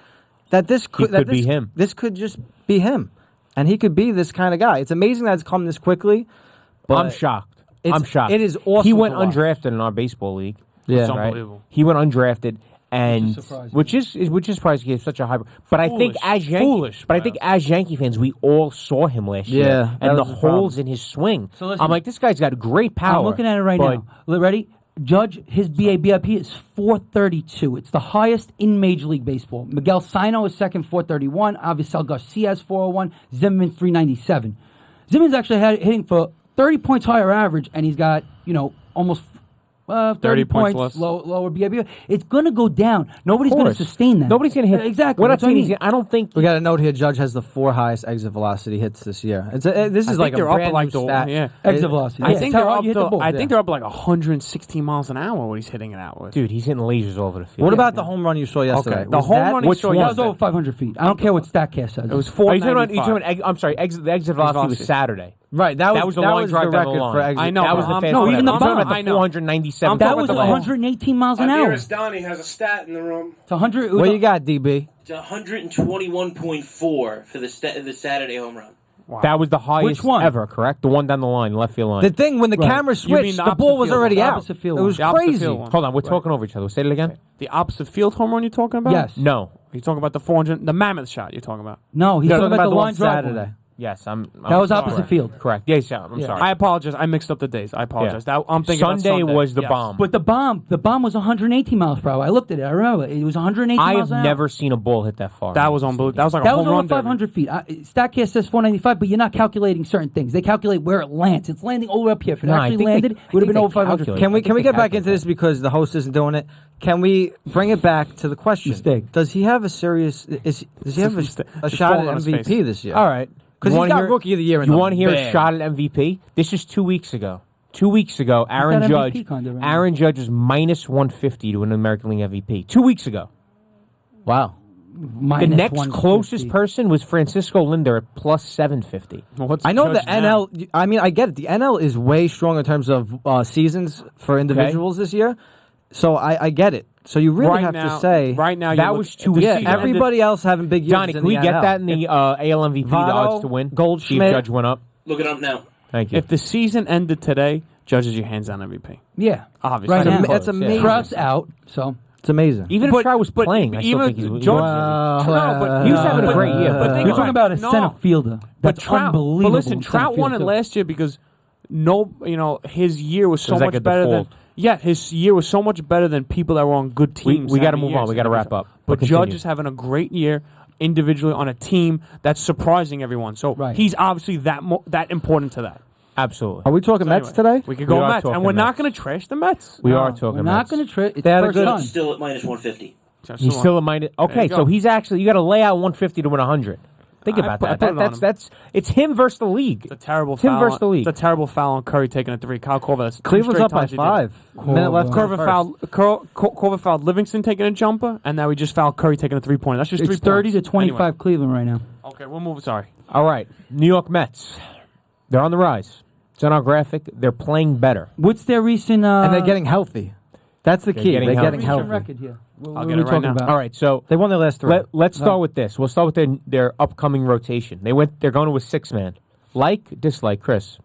that this could be him. This could just be him, and he could be this kind of guy. It's amazing that it's come this quickly. But I'm shocked. I'm shocked. It is awesome. He went to watch. undrafted in our baseball league. Yeah, It's Right? unbelievable. He went undrafted, and surprising. which is surprising. He has such a high. But I think Foolish, as Yankee fans, we all saw him last Yeah, year, that and the was the problem. holes in his swing. So listen, I'm like, this guy's got great power. I'm looking at it right but now. Ready? Judge, his BABIP is 432. It's the highest in Major League Baseball. Miguel Sino is second, 431. Avisel Garcia has 401. Zimmerman's 397. Zimmerman's actually hitting for 30 points higher average, and he's got, almost 30 points points less. lower BABIP. It's going to go down. Nobody's going to course. sustain that. Nobody's going to hit. Exactly. We're not That's what I saying he's. mean. I don't think. We got a note here. Judge has the 4 highest exit velocity hits this year. This is like a they're up brand like new the stat. yeah. Exit velocity. I Yeah, think it's how they're hard up you hit the to. ball. I think they're up like 116 miles an hour. What he's hitting it out with. Dude, he's hitting lasers all over the field. What about the home run you saw yesterday? Okay. The Was home that- run he which saw one? That was yesterday. over 500 feet. I don't care what StatCast says. It was Are you talking about? 495. I'm sorry. The exit velocity was Saturday. Right, that was the line drive down the record line. for exit. I know. That was the I'm- fast no, one even ever. the I'm talking bomb. about I the know. 497. That talking was about the 118 miles an hour. Dearest Donnie has a stat in the room. It's 100. What you got, DB? It's 121.4 for the Saturday home run. That was the highest Which one? ever, correct? The one down the line, left field line. The thing when the Right. camera You mean switched, the the ball opposite was field already one. out. Opposite field It was one. The opposite crazy. field one. Hold on, we're talking over each other. Say it again. The opposite field home run you're talking about? Yes. No. You're talking about the 400, the mammoth shot you're talking about. No, he's You're talking about the one line drive. Saturday. one. Yes, I'm That was sorry. opposite field. Correct. Yes, yeah, I'm sorry. I apologize. I mixed up the days. I apologize. Yeah. I'm thinking about Sunday Sunday was the Yes. bomb. But the bomb was 118 miles per hour. I looked at it. I remember it was 118 I miles have an hour. never seen a ball hit that far. That was unbelievable. That was like a That home was over run. derby. 500 feet. StatCast says 495, but you're not calculating certain things. They calculate where it lands. It's landing all the way up here. If it No, I actually think they- landed, I it would have think been over they 500 calculate. feet. Can we I think get they back have into to. this because the host isn't doing it? Can we bring it back to the question? Mistake. Does he have a serious? Does he have a Just shot falling at on his MVP face. this year? All right. Because You he's wanna got hear- Rookie of the Year in You the want to hear a bag. shot at MVP? This is 2 weeks ago. 2 weeks ago, Aaron that Judge. MVP kind of right Aaron Judge was minus 150 to win an American League MVP. 2 weeks ago. Wow. The Minus next 150. closest person was Francisco Lindor at plus 750. What's I know Judge the now? NL. I mean, I get it. The NL is way strong in terms of seasons for individuals this year. So I get it. So you really right have now, to say right now that you look- was if too the easy. yeah, season ended- everybody else having big years. Donnie, in can we the get NL. that in the AL MVP, the Votto, odds to win? Goldschmidt. See if Judge went up. Look it up now. Thank you. If the season ended today, Judge is your hands down MVP. Yeah. Obviously. Right That's now. close, That's amazing. yeah. Trout's out, so It's amazing. Even if Trout was playing, I still even think he's George- George. No, but He was having a but- great year, But but- think you're talking about a no, center fielder. But That's Trout, unbelievable. but listen, in center Trout won field, it too. last year because his year was so was like much a better default. than. Yeah, his year was so much better than people that were on good teams. We got to having move on. years We got to and wrap everything. up. But Continue. Judge is having a great year individually on a team that's surprising everyone. So Right. he's obviously that important to that. Absolutely. Are we talking So Mets anyway, today? We could We go are Mets, and talking we're not Mets. going to trash the Mets. We No, are talking We're not Mets. going to trade. It's They had a first good- time. Still at minus 150. He's still a minus. Okay, you go. so he's actually you got to lay out 150 to win 100. Think I about put- I that. put it on him. That's it's him versus the league. It's a terrible Him foul. versus the league. It's a terrible foul on Curry taking a three. Kyle Korver. That's two Cleveland's straight up by times he did it. 5. Minute left. in the Korver first. fouled. Korver fouled Livingston taking a jumper, and now we just fouled Curry taking a 3-pointer. That's just It's 3 30 points. to 25 Cleveland right now. Anyway. Okay, we'll move. Sorry. All right, New York Mets. They're on the rise. It's on our graphic. They're playing better. What's their recent? And they're getting healthy. That's the key. getting They're healthy. getting recent healthy. record here. What I'll are get we it right talking now. about? All right, so They won their last 3. let's start with this. We'll start with their upcoming rotation. They're going to a 6-man. Like, dislike, Chris.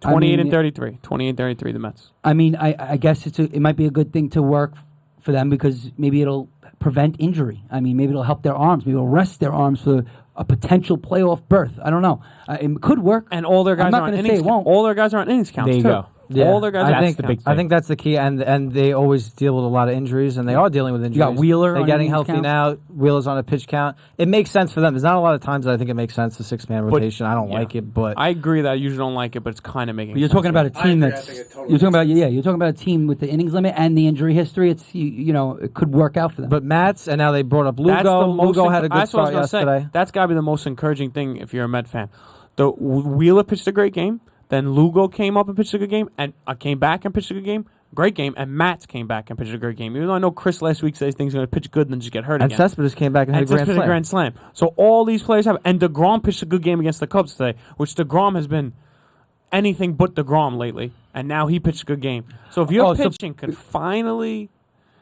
28 I and mean, 33. 28 and 33, the Mets. I mean, I guess it might be a good thing to work for them because maybe it'll prevent injury. I mean, maybe it'll help their arms. Maybe it'll rest their arms for a potential playoff berth. I don't know. It could work. And all their guys I'm not are on gonna say innings. it won't. All their guys are on innings counts, There you too. go. Yeah. All their guys I are think the big I thing. think that's the key, and they always deal with a lot of injuries, and they are dealing with injuries. got Wheeler They're on getting innings healthy count. now. Wheeler's on a pitch count. It makes sense for them. There's not a lot of times that I think it makes sense the 6-man rotation. I don't yeah. like it, but I agree that I usually don't like it, but it's kind of making You're sense. talking about a team I that's. think it totally You're talking makes about you're talking about a team with the innings limit and the injury history. It's you know it could work out for them. but Mats, and now they brought up That's the Lugo. most Lugo had a good that's what I start was gonna yesterday. Say. That's got to be the most encouraging thing if you're a Met fan. The Wheeler pitched a great game. Then Lugo came up and pitched a good game, and came back and pitched a good game. Great game, and Mats came back and pitched a great game. Even though I know Chris last week says things are going to pitch good and then just get hurt And again. Cespedes came back and had And a grand Cespedes slam. a grand slam. So all these players have, and DeGrom pitched a good game against the Cubs today, which DeGrom has been anything but DeGrom lately, and now he pitched a good game. So if your pitching could finally,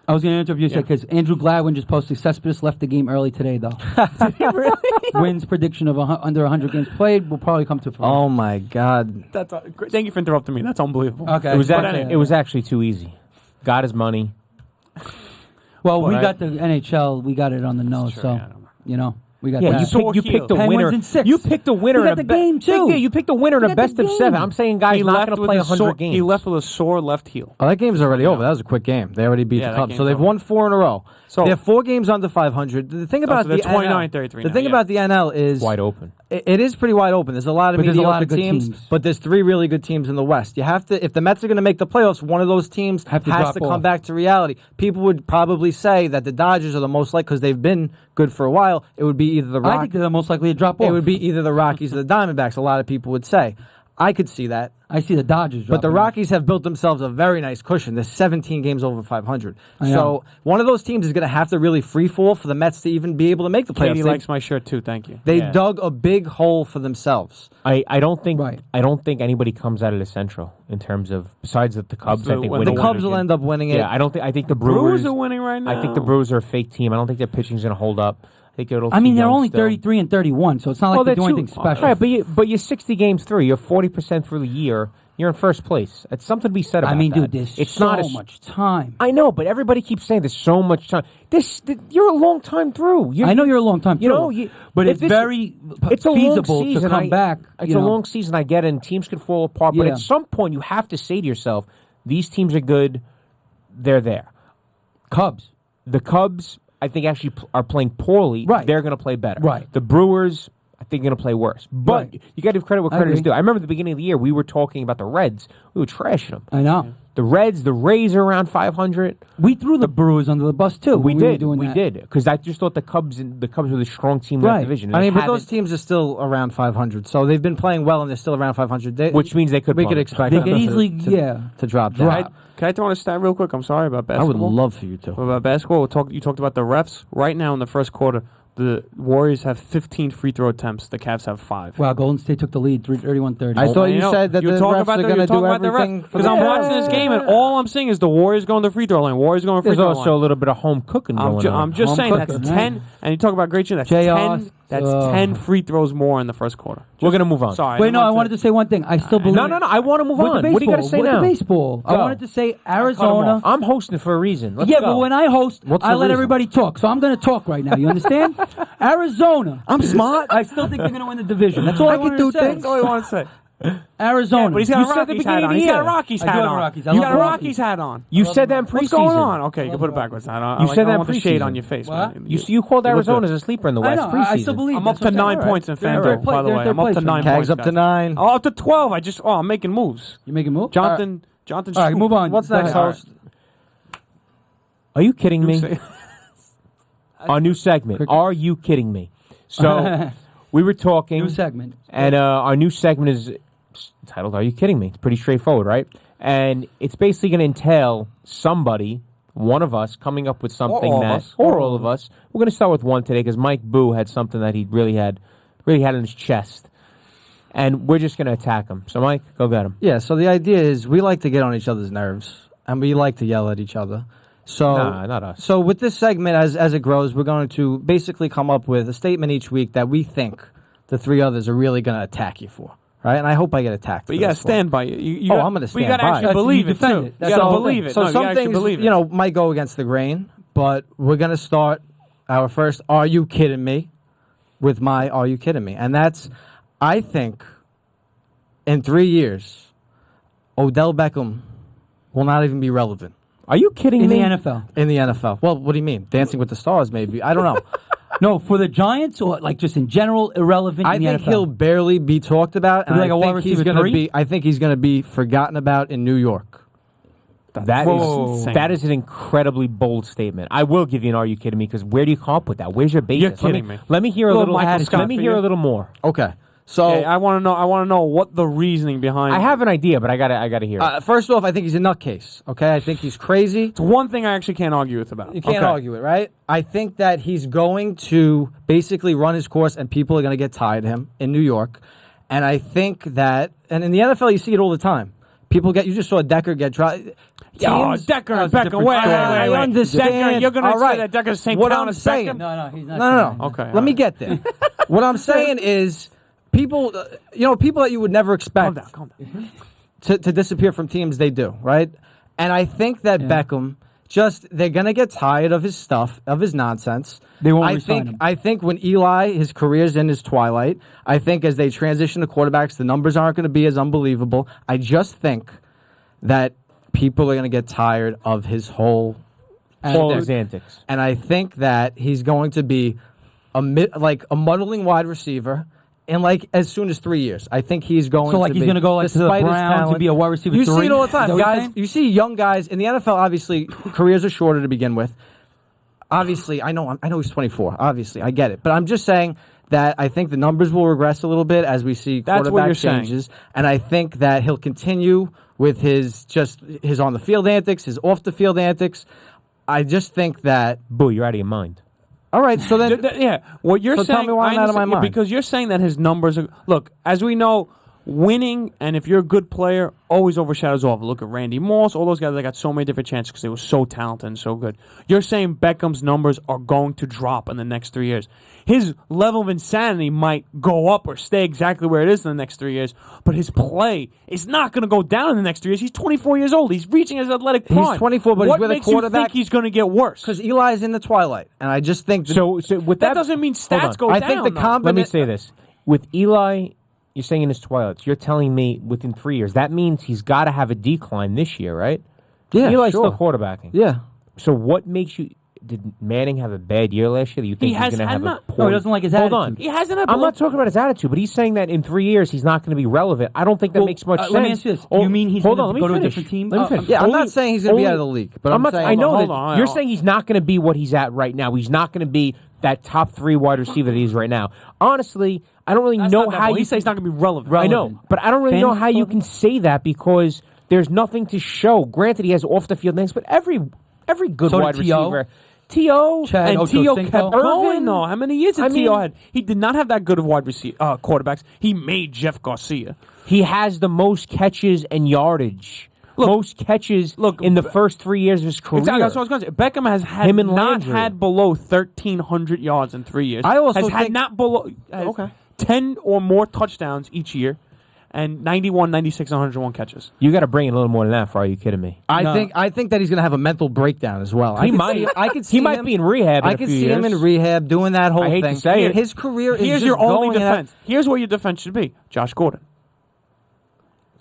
I was going to interrupt you because Andrew Gladwin just posted Cespedes left the game early today though. Wins prediction of under 100 games played will probably come to fruition. Oh my God! that's great. Thank you for interrupting me. That's unbelievable. Okay. It was actually too easy. Got his money. Well, we Right. got the NHL. We got it on the nose, true, so yeah, I don't know. you know we got Yeah, that. you picked a Penguins winner. in 6. You picked a winner. We got in a the game, too. Yeah, you picked a winner in We a got the best of game. 7. I'm saying guys He not left going to with play a 100 sore, games. He left with a sore left heel. Oh, that game's already over. That was a quick game. They already beat Yeah, the that Cubs, game's so they've over. won 4 in a row. So- they're 4 games under 500. The thing about so they're the 29-33 NL, the now, thing yeah. about the NL is Wide open. It is pretty wide open. There's a lot of But there's a mediocre lot of good teams. but there's 3 really good teams in the West. You have to, if the Mets are going to make the playoffs, one of those teams Have to has drop to come off. back to reality. People would probably say that the Dodgers are the most likely because they've been good for a while. It would be either the I Rockies. think they're the most likely to drop off. It would be either the Rockies or the Diamondbacks. A lot of people would say. I could see that. I see the Dodgers, But the dropping off. Rockies have built themselves a very nice cushion. There's 17 games over 500. I know. So one of those teams is going to have to really free fall for the Mets to even be able to make the playoffs. Katie likes my shirt too. Thank you. They Yeah. dug a big hole for themselves. I don't think Right. I don't think anybody comes out of the Central in terms of besides the Cubs. So I think when winning The the Cubs will end up winning it. Yeah, I don't think. I think the Brewers Brewers. are winning right now. I think the Brewers are a fake team. I don't think their pitching's going to hold up. I think it'll. I mean, they're young only still. 33 and 31, so it's not like they're doing anything special. Right, but you're 60 games through. You're 40% through the year. You're in first place. It's something to be said about I mean, that. dude, there's it's so not much time. I know, but everybody keeps saying there's so much time. You're a long time through. I know you're a long time You through, know, but if it's this- very it's a long feasible season. to come back. It's you a know. long season. I get it, and teams can fall apart. But Yeah. at some point, you have to say to yourself, these teams are good. They're there. Cubs. The Cubs, I think, actually are playing poorly. Right. They're going to play better. Right. The Brewers, I think, are going to play worse. But Right. you got to give credit what I credit is agree. due. I remember at the beginning of the year, we were talking about the Reds. We were trashing them. I know. The Reds, the Rays are around 500. We threw the Brewers under the bus too. We when were did. doing We that. did. Because I just thought the Cubs were the strong team in Right. that division. I and mean, they but those haven't- teams are still around 500. So they've been playing well, and they're still around 500. which means they could. we bump could it. expect They them could to- easily, to, yeah. to drop Drop. down. Can I throw in a stat real quick? I'm sorry about I would basketball. love for you to. About basketball, you talked about the refs. Right now in the first quarter, The Warriors have 15 free throw attempts. The Cavs have 5. Wow, Golden State took the lead, 31-30. I thought you know, said that the you're talking refs about are the- going to you're do talking about the ref- everything. Because I'm watching this game, and all I'm seeing is the Warriors going to the free throw line. Warriors going to free There's throw also a line. little bit of home cooking going on. I'm just Home saying cooking, that's right. 10. And you talk about great shooting. That's JR, 10. That's 10 free throws more in the first quarter. We're going to move on. Sorry. Wait, no, I wanted to say one thing. I still believe. No, I want to move With the on. What do you got to baseball, say with now? the baseball. I Go. wanted to say Cut 'em Arizona. off. I'm hosting for a reason. Let's Yeah, go. but when I host, What's I the let reason? everybody talk. So I'm going to talk right now. You understand? Arizona. I'm smart. I still think they're going to win the division. That's all I, can wanted do to say. things. That's all I want to say. Arizona. But he's got You a said the Rockies hat beginning on. of the He's got a year. Rockies I do hat have on. Rockies. I You love got a the Rockies Rockies. hat on. You said that in preseason. What's going on? Okay, you can put it love backwards. I don't, You I said don't that in want the shade preseason. on your face. What? Man. You called look Arizona good. as a sleeper in the I West know. preseason. I still believe. I'm up That's to what I'm 9 saying. points in They're in FanDuel, third place. by the They're in way. third I'm up place to right 9 now. points. Cags up to guys. 9. Oh, up to 12. I'm making moves. You making a move? Jonathan All right, move on. What's Go next, ahead. host? Are you kidding me? Say- Our new segment. Are you kidding me? So we were talking. New segment. And our new segment is titled "Are You Kidding Me?" It's pretty straightforward, right? And it's basically going to entail somebody, one of us, coming up with something all of that, us. or all of us. We're going to start with one today because Mike Boo had something that he really had in his chest, and we're just going to attack him. So, Mike, go get him. Yeah, so the idea is we like to get on each other's nerves, and we like to yell at each other. So, Nah, not us. So with this segment, as it grows, we're going to basically come up with a statement each week that we think the three others are really going to attack you for, right? And I hope I get attacked. But you for got to this stand by it. You Oh, got- I'm gonna But you stand got to by actually it. believe You it, defend too. it. You That's got all. to believe it. So No, you some gotta actually things, believe it. you know, might go against the grain, but we're going to start our first "Are you kidding me?" with my "Are you kidding me?" And that's, I think, in 3 years, Odell Beckham will not even be relevant Are you kidding In me? the NFL. in the NFL. Well, what do you mean? Dancing with the Stars, maybe. I don't know. No, for the Giants or like just in general, irrelevant I in the think NFL. he'll barely be talked about, and He'll be like a I wide think he's receiver going to three? be. I think he's going to be forgotten about in New York. That Whoa. is that is an incredibly bold statement. I will give you an "Are you kidding me?" Because where do you come up with that? Where's your basis? You're kidding me. Let me hear a Little little. Michael Scott Let me for hear you. a little more. Okay, so I want to know. I want to know what the reasoning behind. I have an idea, but I gotta hear it. first off, I think he's a nutcase. Okay, I think he's crazy. It's one thing I actually can't argue with about. You can't Okay. argue it, right? I think that he's going to basically run his course, and people are going to get tired of him in New York. And I think that, and in the NFL, you see it all the time. People get. You just saw Decker get tried. Oh, Decker and Beckham. Wait. I understand. Decker, you're going to All say right. that Decker's the same What talent I'm as saying- Beckham? No, he's not. No. Okay. Let me get there. What I'm saying is, people, people that you would never expect Calm down. to disappear from teams, they do, right? And I think that Beckham, they're going to get tired of his stuff, of his nonsense. They won't I re-sign think, him. I think when Eli, his career's in his twilight, I think as they transition to quarterbacks, the numbers aren't going to be as unbelievable. I just think that people are going to get tired of his whole All shtick. his antics. And I think that he's going to be a muddling wide receiver in as soon as 3 years. I think he's going So, like, to he's be, going to go to the despite his Browns and talent- be a wide receiver You 3? see it all the Is time, that what you're guys. saying? You see young guys in the NFL. Obviously, careers are shorter to begin with. Obviously, I know he's 24. Obviously, I get it, but I'm just saying that I think the numbers will regress a little bit as we see That's what quarterback you're saying. changes, and I think that he'll continue with his on the field antics, his off the field antics. I just think that. Boo, you're out of your mind. All right, so then Yeah, what you're So saying. tell me why I I'm out of my understand- mind. Because you're saying that his numbers are. Look, as we know, winning and if you're a good player, always overshadows all. Look at Randy Moss, all those guys that got so many different chances because they were so talented and so good. You're saying Beckham's numbers are going to drop in the next 3 years. His level of insanity might go up or stay exactly where it is in the next 3 years, but his play is not going to go down in the next 3 years. He's 24 years old. He's reaching his athletic He's prime. 24, but he's what with a makes you quarterback- think he's going to get worse? because Eli's in the twilight, and I just think So with that that, doesn't mean hold on. stats go I down. think the though. Let me say this: with Eli, you're saying in his twilight. You're telling me within 3 years. That means he's got to have a decline this year, right? yeah, Eli's sure. still quarterbacking. Yeah, So what makes you? Did Manning have a bad year last year? That you think has he's going to have had a not- poor? No, he doesn't like his Hold attitude. on. He hasn't. I'm not talking about his attitude, but he's saying that in 3 years he's not going to be relevant. I don't think that Well, makes much sense. let me ask you this. Oh, You mean he's hold gonna on, let me go to a finish. different team? Let me finish. yeah. I'm Only- not saying he's going to be only- out of the league, but I'm I'm not, saying I know Hold that on, you're hold on. saying he's not going to be what he's at right now. He's not going to be that top 3 wide receiver that he is right now. Honestly, I don't really know how he you. says he's not going to be relevant. I know, but I don't really know Fantasy how you relevant? can say that because there's nothing to show. Granted, he has off the field things, but every good So did wide T.O. receiver. T.O. Chad And T.O. Ochocinco. kept going, though. How many years did I T.O. mean- had? He did not have that good of wide receiver quarterbacks. He made Jeff Garcia. He has the most catches and yardage. Most catches in the first 3 years of his career. Exactly. That's what I was going to say. Beckham has had Him and not Landry. had below 1,300 yards in 3 years. I also has had think- not below 10 or more touchdowns each year, and 91, 96, 101 catches. You got to bring in a little more than that. Are you kidding me? I think that he's going to have a mental breakdown as well. He might. I could see He might him, be in rehab. In I a could few see years. him in rehab doing that whole I hate thing. to say it. His career is Here's just your only going in that- defense. Here's what your defense should be. Josh Gordon.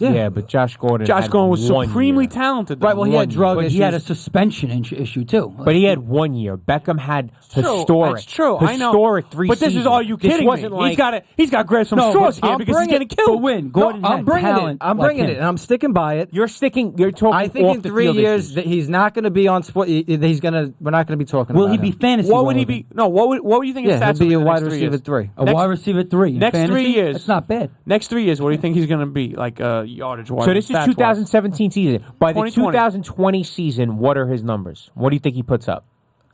Yeah, but Josh Gordon. had was 1 supremely year. talented. Though. Right, well, he had One- drug But issues. he had a suspension issue too. But he had 1 year. Beckham had historic. That's true. I know. Historic 3 But this is all you This kidding wasn't me. like He's got to grab some No, straws but here I'm because he's bringing- getting But killed. win. Gordon I'm had bringing talent. it. I'm like bringing him. it, and I'm sticking by it. You're sticking. You're talking. I think off in the 3 field years issues. that he's not going to be on sport. He's going to. We're not going to be talking. Will about he be him. fantasy? What would he relevant? be? No. What would you think his Yeah, stats he'll be would a the wide next 3 receiver years? 3. A Next- wide receiver 3. in next 3 fantasy? years. That's not bad. Next 3 years, what do you think he's going to be like yardage wise? So this is 2017 season. By the 2020. 2020 season, what are his numbers? What do you think he puts up?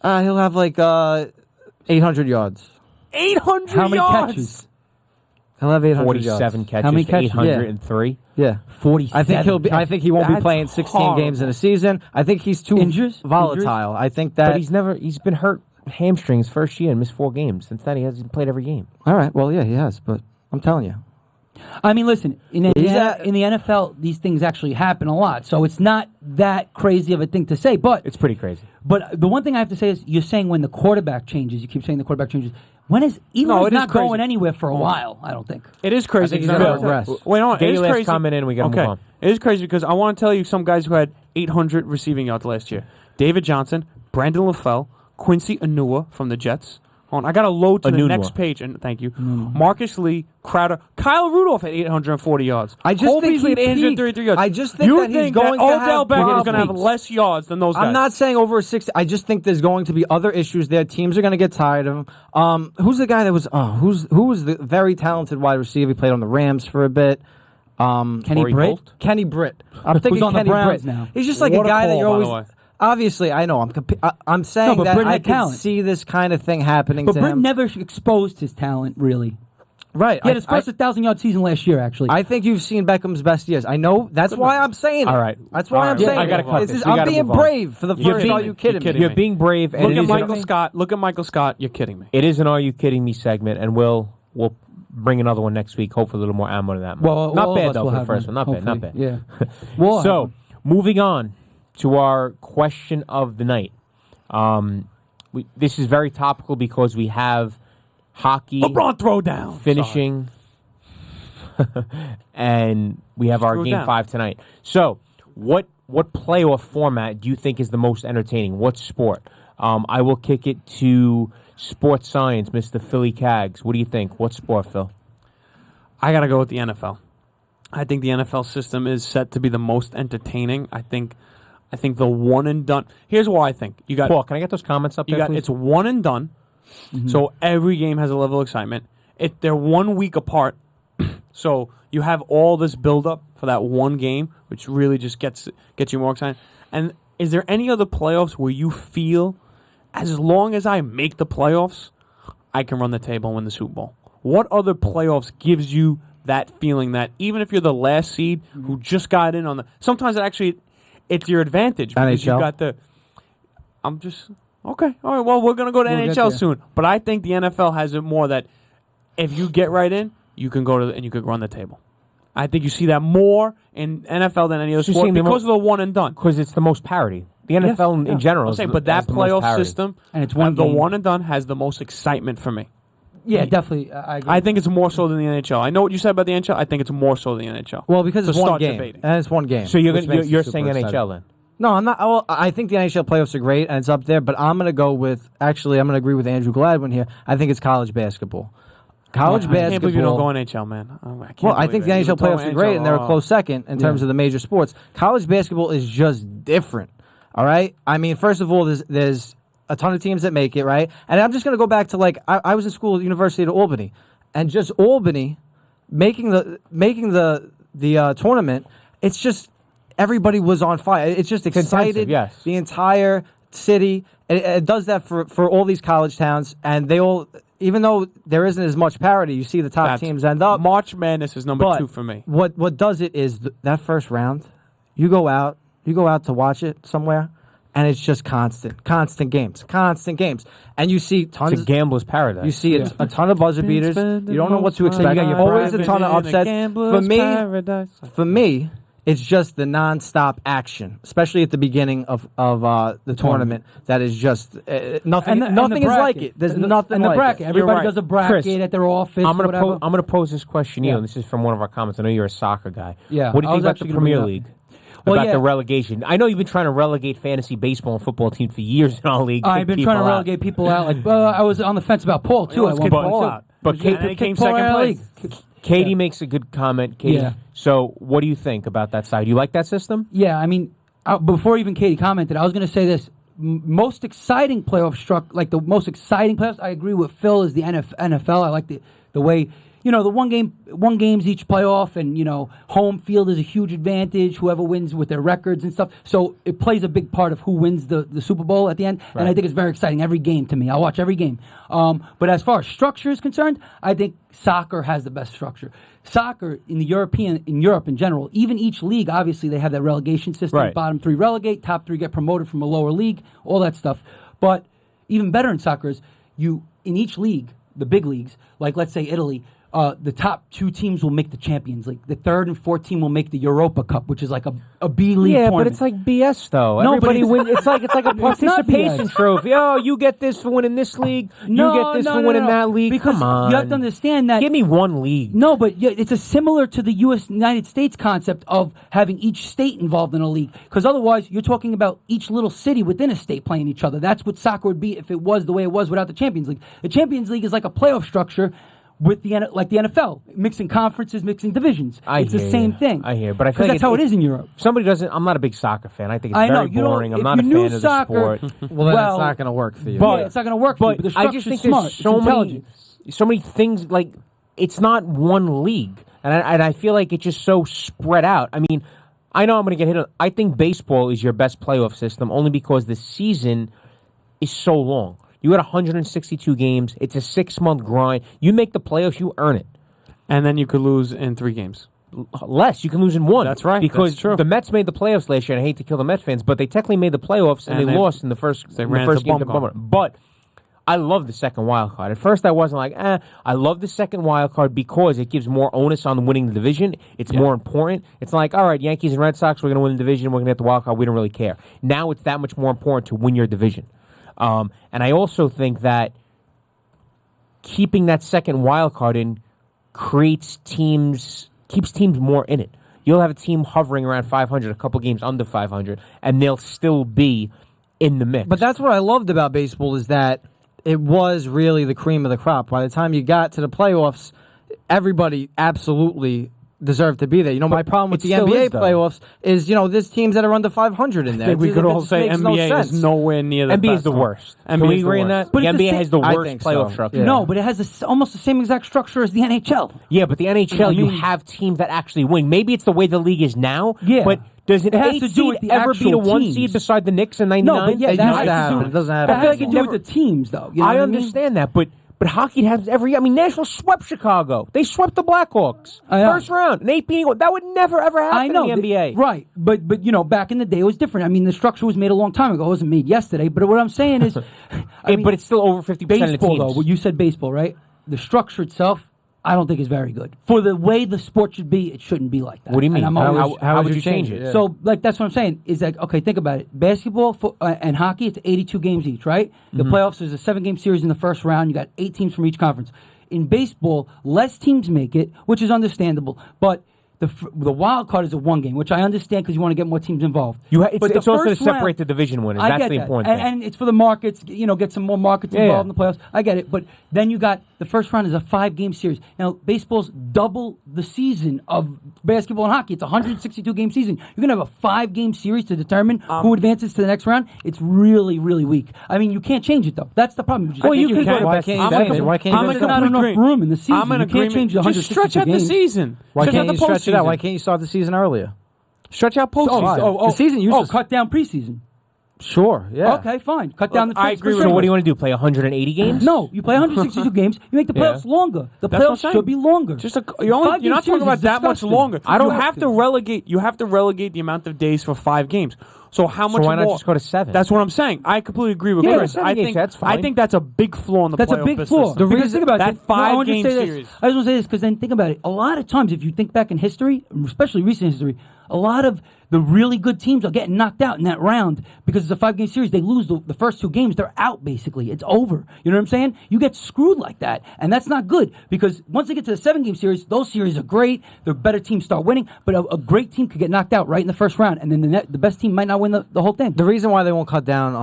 He'll have like 800 yards. 800 How many yards. catches? He'll have 800 47 yards. catches. How many to catches? 803. Yeah. 47. I think he'll be. I think he won't be That's playing 16 horrible. games in a season. I think he's too Injuries? volatile. I think that. But he's been hurt hamstrings first year and missed 4 games. Since then, he hasn't played every game. All right. Well, yeah, he has. But I'm telling you. I mean, listen, in the He's in the NFL, these things actually happen a lot, so it's not that crazy of a thing to say. But It's pretty crazy. But the one thing I have to say is, you're saying when the quarterback changes. You keep saying the quarterback changes. When is Eli's No, it is not going crazy. anywhere for a while? I don't think. It is crazy. I think he's because- gonna rest. Wait, no, Get it is your last crazy. comment in, we gotta move on. It is crazy because I want to tell you some guys who had 800 receiving yards last year. David Johnson, Brandon LaFell, Quincy Enunwa from the Jets. Hold on, I got to load to the Enunwa. next page, and thank you. Marcus Lee, Crowder, Kyle Rudolph at 840 yards. I just Cole think Beasley he at 833 yards. I just think you that he's think going to Odell have Beckham is going to have problems. less yards than those guys. I'm not saying over 60. I just think there's going to be other issues there. Teams are going to get tired of him. Who's the guy that was? Who was the very talented wide receiver? He played on the Rams for a bit. Kenny Torrey Britt. Holt? Kenny Britt. I'm thinking on the Kenny Browns Britt. now. He's just like What a a guy that call, you're by the always. way. Obviously, I know. I'm saying but that Britt I had can talent. see this kind of thing happening But to Britt him. never exposed his talent, really. Right. He had his first 1,000-yard season last year, actually. I think you've seen Beckham's best years. I know. That's why I'm saying it. All right. That's why All I'm right. saying I gotta it. cut This this. is- We I'm gotta being move on. brave for the You're first. being- Are you kidding you're me? You're being brave. And Look it at is Michael Scott. Look at Michael Scott. You're kidding me. It is an "Are You Kidding Me" segment, and we'll bring another one next week. Hopefully, a little more ammo to that. well, Not all of bad us though will for the have first one. Not bad. Not bad. hopefully. Yeah. We'll have So, one. moving on to our question of the night. This is very topical because we have hockey LeBron throwdown. finishing, and we have our Screw game down. 5 tonight. So, what playoff format do you think is the most entertaining? What sport? I will kick it to sports science, Mr. Philly Cags. What do you think? What sport, Phil? I got to go with the NFL. I think the NFL system is set to be the most entertaining. I think the one and done. Here's what I think. You got Paul, can I get those comments up You there, got please? it's one and done, so every game has a level of excitement. They're 1 week apart, so you have all this build up for that one game, which really just gets you more excited. And is there any other playoffs where you feel, as long as I make the playoffs, I can run the table and win the Super Bowl? What other playoffs gives you that feeling that even if you're the last seed who just got in on the, sometimes it's your advantage because you NHL? got the. I'm just okay. All right. Well, we're gonna go to We'll get NHL there. soon, but I think the NFL has it more that if you get right in, you can go to and you could run the table. I think you see that more in NFL than any other So you're sport saying the because of the one and done. Because it's the most parity. The NFL in general. I'm is saying, the- but that has the most playoff parity. system And it's one the game. one and done has the most excitement for me. Yeah, definitely. I agree. I think it's more so than the NHL. I know what you said about the NHL. I think it's more so than the NHL. Well, because So it's one start game, debating. and it's one game. So which makes it you're super saying exciting. NHL then? No, I'm not. Well, I think the NHL playoffs are great, and it's up there. But I'm going to go with. Actually, I'm going to agree with Andrew Gladwin here. I think it's college basketball. College I basketball. can't believe you don't go NHL, man. I can't Well, I believe think it. the You NHL throw playoffs are great, and they're a oh. close second in terms of the major sports. College basketball is just different. All right. I mean, first of all, there's a ton of teams that make it, right? And I'm just going to go back to I was in school at the University of Albany, and just Albany making the tournament. It's just everybody was on fire. It's just excited. Yes. The entire city. It does that for all these college towns, and they all, even though there isn't as much parity, you see the top teams end up. March Madness is number 2 for me. What does it is that first round, you go out to watch it somewhere, and it's just constant games, and you see tons. It's a gambler's paradise. You see a ton of buzzer beaters. You don't know what to expect. You got your Always a ton of upsets. For me, it's just the nonstop action, especially at the beginning of the tournament. That is just nothing. Nothing is like it. There's nothing like the bracket. It. Everybody right. does a bracket Chris, at their office. I'm whatever. going to pose this question to you, and this is from one of our comments. I know you're a soccer guy. Yeah. What do you think about the Premier gonna League? Well, about yeah. the relegation. I know you've been trying to relegate fantasy baseball and football teams for years in our league. I've been trying to relegate people out. Like I was on the fence about Paul too. Let's at one get point, Paul too. out. But And he came second place. Katie makes a good comment. Katie. Yeah. So what do you think about that side? Do you like that system? Yeah, I mean, before even Katie commented, I was going to say this. Most exciting playoff like the most exciting playoffs, I agree with Phil, is the NFL. I like the way, the one games each playoff, and, home field is a huge advantage, whoever wins with their records and stuff. So it plays a big part of who wins the Super Bowl at the end, and I think it's very exciting every game to me. I'll watch every game. But as far as structure is concerned, I think soccer has the best structure. Soccer in Europe in general, even each league, obviously they have that relegation system. Right. Bottom 3 relegate, top 3 get promoted from a lower league, all that stuff. But even better in soccer is in each league, the big leagues, like let's say Italy, the top 2 teams will make the Champions League. The 3rd and 4th team will make the Europa Cup, which is like a B league tournament. But it's like BS though. No, Everybody but wins. It's like a not participation BS. trophy. Oh, you get this for winning this league. You get this for winning that league. Because Come on, you have to understand that. Give me one league. No, but it's a similar to the United States concept of having each state involved in a league. Because otherwise, you're talking about each little city within a state playing each other. That's what soccer would be if it was the way it was without the Champions League. The Champions League is like a playoff structure with the NFL, mixing conferences, mixing divisions. It's the same thing. I hear, but I feel like that's how it is in Europe. Somebody doesn't. I'm not a big soccer fan. I think it's I know, very boring. I'm if not a you fan knew of the soccer, sport. Well, then it's not going to work for you. But it's not going to work for you. But the I just think smart. there's so it's intelligent. many things. Like it's not one league, and I feel like it's just so spread out. I mean, I know I'm going to get hit. I think baseball is your best playoff system only because the season is so long. You got 162 games. It's a 6-month grind. You make the playoffs, you earn it. And then you could lose in 3 games. Less. You can lose in 1. That's right. Because That's true. the Mets made the playoffs last year, and I hate to kill the Mets fans, but they technically made the playoffs, and they lost in the first They in ran the first into game. bum bum. But I love the second wild card. At first, I wasn't like, I love the second wild card because it gives more onus on winning the division. It's more important. It's like, all right, Yankees and Red Sox, we're going to win the division. We're going to get the wild card. We don't really care. Now it's that much more important to win your division. And I also think that keeping that second wild card in keeps teams more in it. You'll have a team hovering around 500, a couple games under 500, and they'll still be in the mix. But that's what I loved about baseball is that it was really the cream of the crop. By the time you got to the playoffs, everybody absolutely deserved to be there. My problem with it the still NBA is, though. playoffs is, there's teams that are under 500 in there. I think we could all just say makes no NBA sense. is nowhere near the NBA best. is the worst. Can NBA we is the agree on worst. that? But The it's the NBA same- has the I worst think playoff so. structure. Yeah. No, but it has almost the same exact structure as the NHL. Yeah, but the NHL, you have teams that actually win. Maybe it's the way the league is now, Yeah. but does an It has 8 to do with seed the ever beat a actual 1 teams. seed beside the Knicks in 99? No, but yeah, It that used has to to happen. do. It doesn't happen That has to anymore. do Never- with the teams, though. You know I what understand that, but hockey has Nashville swept Chicago. They swept the Blackhawks. I know. First round, an 8-beating. That would never, ever happen I know, in the NBA. right? But back in the day, it was different. I mean, the structure was made a long time ago. It wasn't made yesterday. But what I'm saying is, But it's still over 50% of the baseball, teams. though. Well, you said baseball, right? The structure itself, I don't think is very good. For the way the sport should be, it shouldn't be like that. What do you mean? And I'm always- How would you change it? Yeah. So, that's what I'm saying. Is that okay? Think about it. Basketball and hockey, it's 82 games each, right? The playoffs is a 7-game series in the first round. You got 8 teams from each conference. In baseball, less teams make it, which is understandable. But the wild card is a 1 game, which I understand because you want to get more teams involved. It's But the also to first separate round- the division winners. I That's get the that. important thing. And it's for the markets, get some more markets involved in the playoffs. I get it. But then you got the first round is a 5-game series. Now, baseball's double the season of basketball and hockey. It's a 162-game season. You're going to have a 5-game series to determine who advances to the next round. It's really, really weak. I mean, you can't change it, though. That's the problem. Well, you can't can. Why can't you I'm change it? Why can't I'm you in make not it? enough agree. room in the season. I'm in You can't agreement. change the Just stretch 162 out the games. season. Why Stretch out can't the you stretch it out? postseason. Why can't you start the season earlier? Stretch out postseason. The season used to cut down preseason. Sure. Yeah. Okay, fine. Cut down the. I agree with So you. what do you want to do? Play 180 games? No, you play 162 games. You make the Yeah. playoffs longer. The That's what I'm playoffs saying. should be longer. You're Five-game not talking series about is that much disgusting. longer. I don't You have to relegate. You have to relegate the amount of days for 5 games. So how much So why not more? just go to 7? That's what I'm saying. I completely agree with Yeah, Chris. 7 I games, think that's fine. I think that's a big flaw in the That's a playoff big business. flaw. The Because reason- think about that it. No, I want to 5-game say this. series. I just want to say this because then think about it. A lot of times, if you think back in history, especially recent history, a lot of the really good teams are getting knocked out in that round because it's a 5-game series. They lose the first 2 games. They're out, basically. It's over. You know what I'm saying? You get screwed like that. And that's not good because once they get to the 7-game series, those series are great. The better teams start winning. But a great team could get knocked out right in the first round. And then the best team might not win the whole thing. The reason why they won't cut down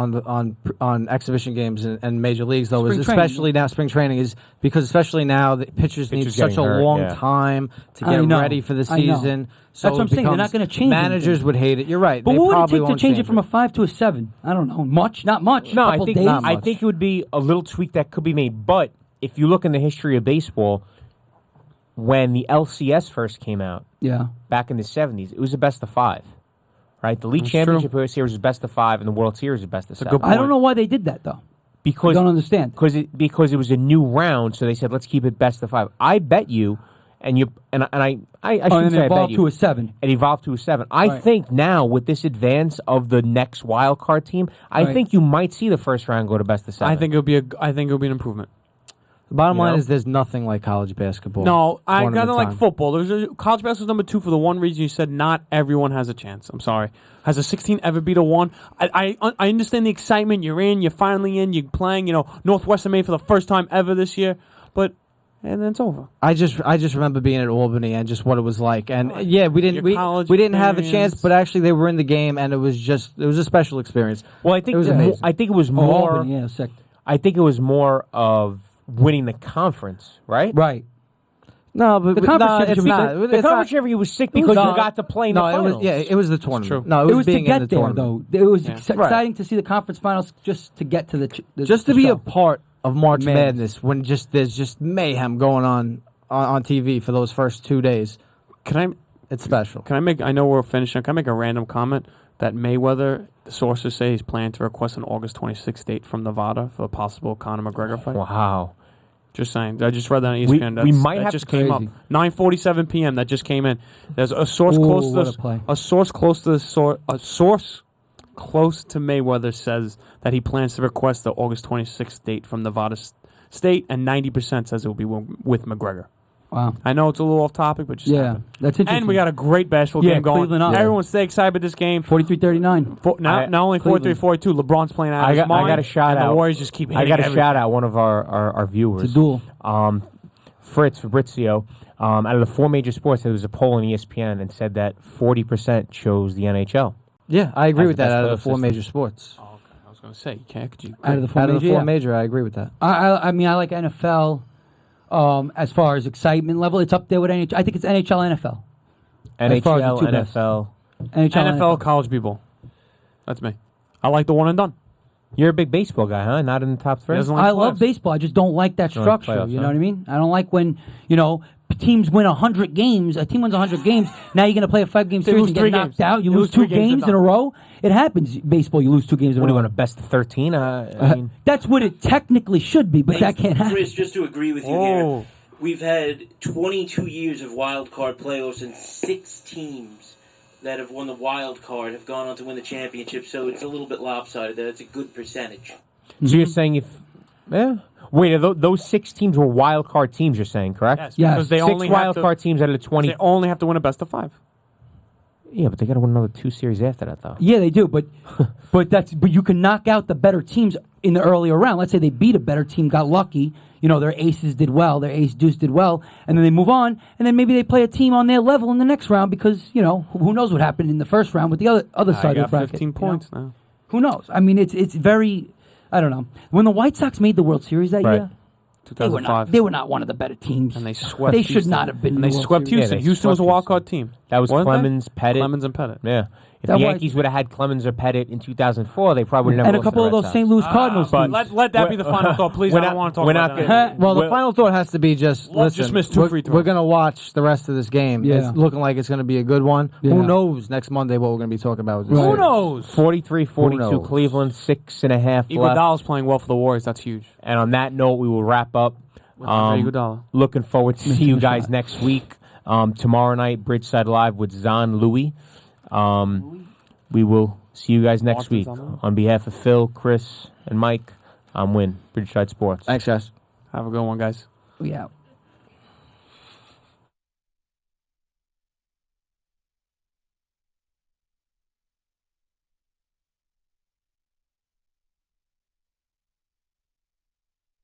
on exhibition games and major leagues though Spring is training. especially now spring training is because especially now the pitchers need Pitchers such a getting hurt, long yeah. time to I get know. ready for the I know. season. So That's what I'm it saying. They're not becomes- gonna change Managers anything. would hate it. You're right. But They what would it probably take to won't change it from a 5 to a 7? I don't know. Much? Not much. No, I Couple think days? not I much. think it would be a little tweak that could be made. But if you look in the history of baseball, when the LCS first came out Yeah. back in the 70s, it was a best of 5. Right? The league That's championship series was best of 5, and the World Series was best of 7. good I don't know why they did that though. I Because don't understand. because it was a new round, so they said let's keep it best of 5. I bet you, and I Oh, shouldn't and say I bet evolved you. to a 7. It evolved to a 7. I Right. think now with this advance of the next wild card team, I Right. think you might see the first round go to best of 7. I think it'll be an improvement. The bottom You line know? is there's nothing like college basketball. No, I tournament gotta like time. football. College basketball's number 2 for the one reason you said not everyone has a chance. I'm sorry. Has a 16 ever beat a 1? I understand the excitement. You're in. You're finally in. You're playing. You know, Northwestern made for the first time ever this year, and then it's over. I just remember being at Albany and just what it was like. And yeah, we didn't Your college we didn't have a chance, experience. but actually they were in the game and it was a special experience. Well, I think It was the amazing. I think it was Oh, more. Albany, yeah, sick. I think it was more of winning the conference, right? Right. No, but The conference no, it's championship not. was- The It's conference not- championship was sick because No, you got to play in no, the it was finals. it was the tournament. true. No, It was to being in get the there, tournament. though. It was Yeah. exciting to see the conference finals just to get to the Just to be a show. part of March Madness. Madness when there's just mayhem going on TV for those first 2 days. Can It's special. I know we're finishing. Can I make a random comment that Mayweather, the sources say he's planning to request an August 26th date from Nevada for a possible Conor McGregor fight? Wow. Just saying. I just read that on ESPN. we might that have just to- came up. Crazy. 9:47 p.m. That just came in. There's a source Ooh, close what to a play. a source close to a source close to Mayweather says that he plans to request the August 26th date from Nevada State, and 90% says it will be with McGregor. Wow. I know it's a little off topic, but just Yeah, happened. that's interesting. And we got a great basketball Yeah, game going. Cleveland up. Everyone's stay excited about this game. 43-39. Not only 43, Cleveland. 42. LeBron's playing out of I his got mind. a shout and out. The Warriors just keep hitting I got to everything. shout out one of our viewers. It's a duel. Fritz Fabrizio. Out of the 4 major sports, there was a poll on ESPN and said that 40% chose the NHL. Yeah, I agree As with the that. best Out of the playoff 4 system. major sports, Oh, okay. I was going to say, you can't. Could you? Out of the four out of major, the 4 yeah. major, I agree with that. I mean, I like NFL as far as excitement level. It's up there with NHL. I think it's NHL, NFL. As far as NHL, the two best. NFL. NFL, college people. That's me. I like the one and done. You're a big baseball guy, huh? Not in the top 3? He doesn't like I love playoffs. baseball. I just don't like that Don't like structure. playoffs, You know huh? what I mean? I don't like when, teams win 100 games. A team wins 100 games. Now you're going to play a 5-game They series lose and 3 get knocked games. out. You They lose lose 2 3 games games and in a done. row. It happens. Baseball, you lose 2 games in What a do you row. want, a best of 13? I mean, That's what it technically should be, but that can't happen. Chris, just to agree with you Oh. here, we've had 22 years of wild card playoffs, and 6 teams that have won the wild card have gone on to win the championship. So it's a little bit lopsided. That's a good percentage. so you're saying wait, those 6 teams were wild card teams, you're saying, correct? Yes, Yes. because they 6 only wild have to, card teams out of the 20. They only have to win a best of 5. Yeah, but they got to win another 2 series after that, though. Yeah, they do, but you can knock out the better teams in the earlier round. Let's say they beat a better team, got lucky. Their aces did well, their ace deuce did well, and then they move on, and then maybe they play a team on their level in the next round because who knows what happened in the first round with the other I side of got the bracket. 15 points now. Who knows? I mean, it's very. I don't know. When the White Sox made the World Series that Right. year, they were 2005. not one of the better teams. And they swept They should Houston. not have been And in they the World swept Series. Houston. Yeah, they Houston was a swept wild card team. That was Wasn't they? Clemens, Pettit. Clemens and Pettit. Yeah. If That's the why- Yankees would have had Clemens or Pettit in 2004, they probably would have And never a lost to couple the of Red those Sox. St. Louis Cardinals But teams. let that be the final thought, please. we're I not- don't want to talk we're about not that. Well, the Well- final thought has to be just Love listen. just missed two free throws. We're gonna watch the rest of this game. Yeah. It's looking like it's gonna be a good one. Yeah. Who knows next Monday what we're gonna be talking about? With this Right. Who series. knows? 43-42 Who knows? Cleveland, 6.5 left. Iguodala's playing well for the Warriors. That's huge. And on that note, we will wrap up. Andre Iguodala. Looking forward to see you guys next week. Tomorrow night, Bridgeside Live with Zahn Louie. We will see you guys next week. On behalf of Phil, Chris, and Mike, I'm Win, Bridgeside Sports. Thanks, guys. Have a good one, guys. We out.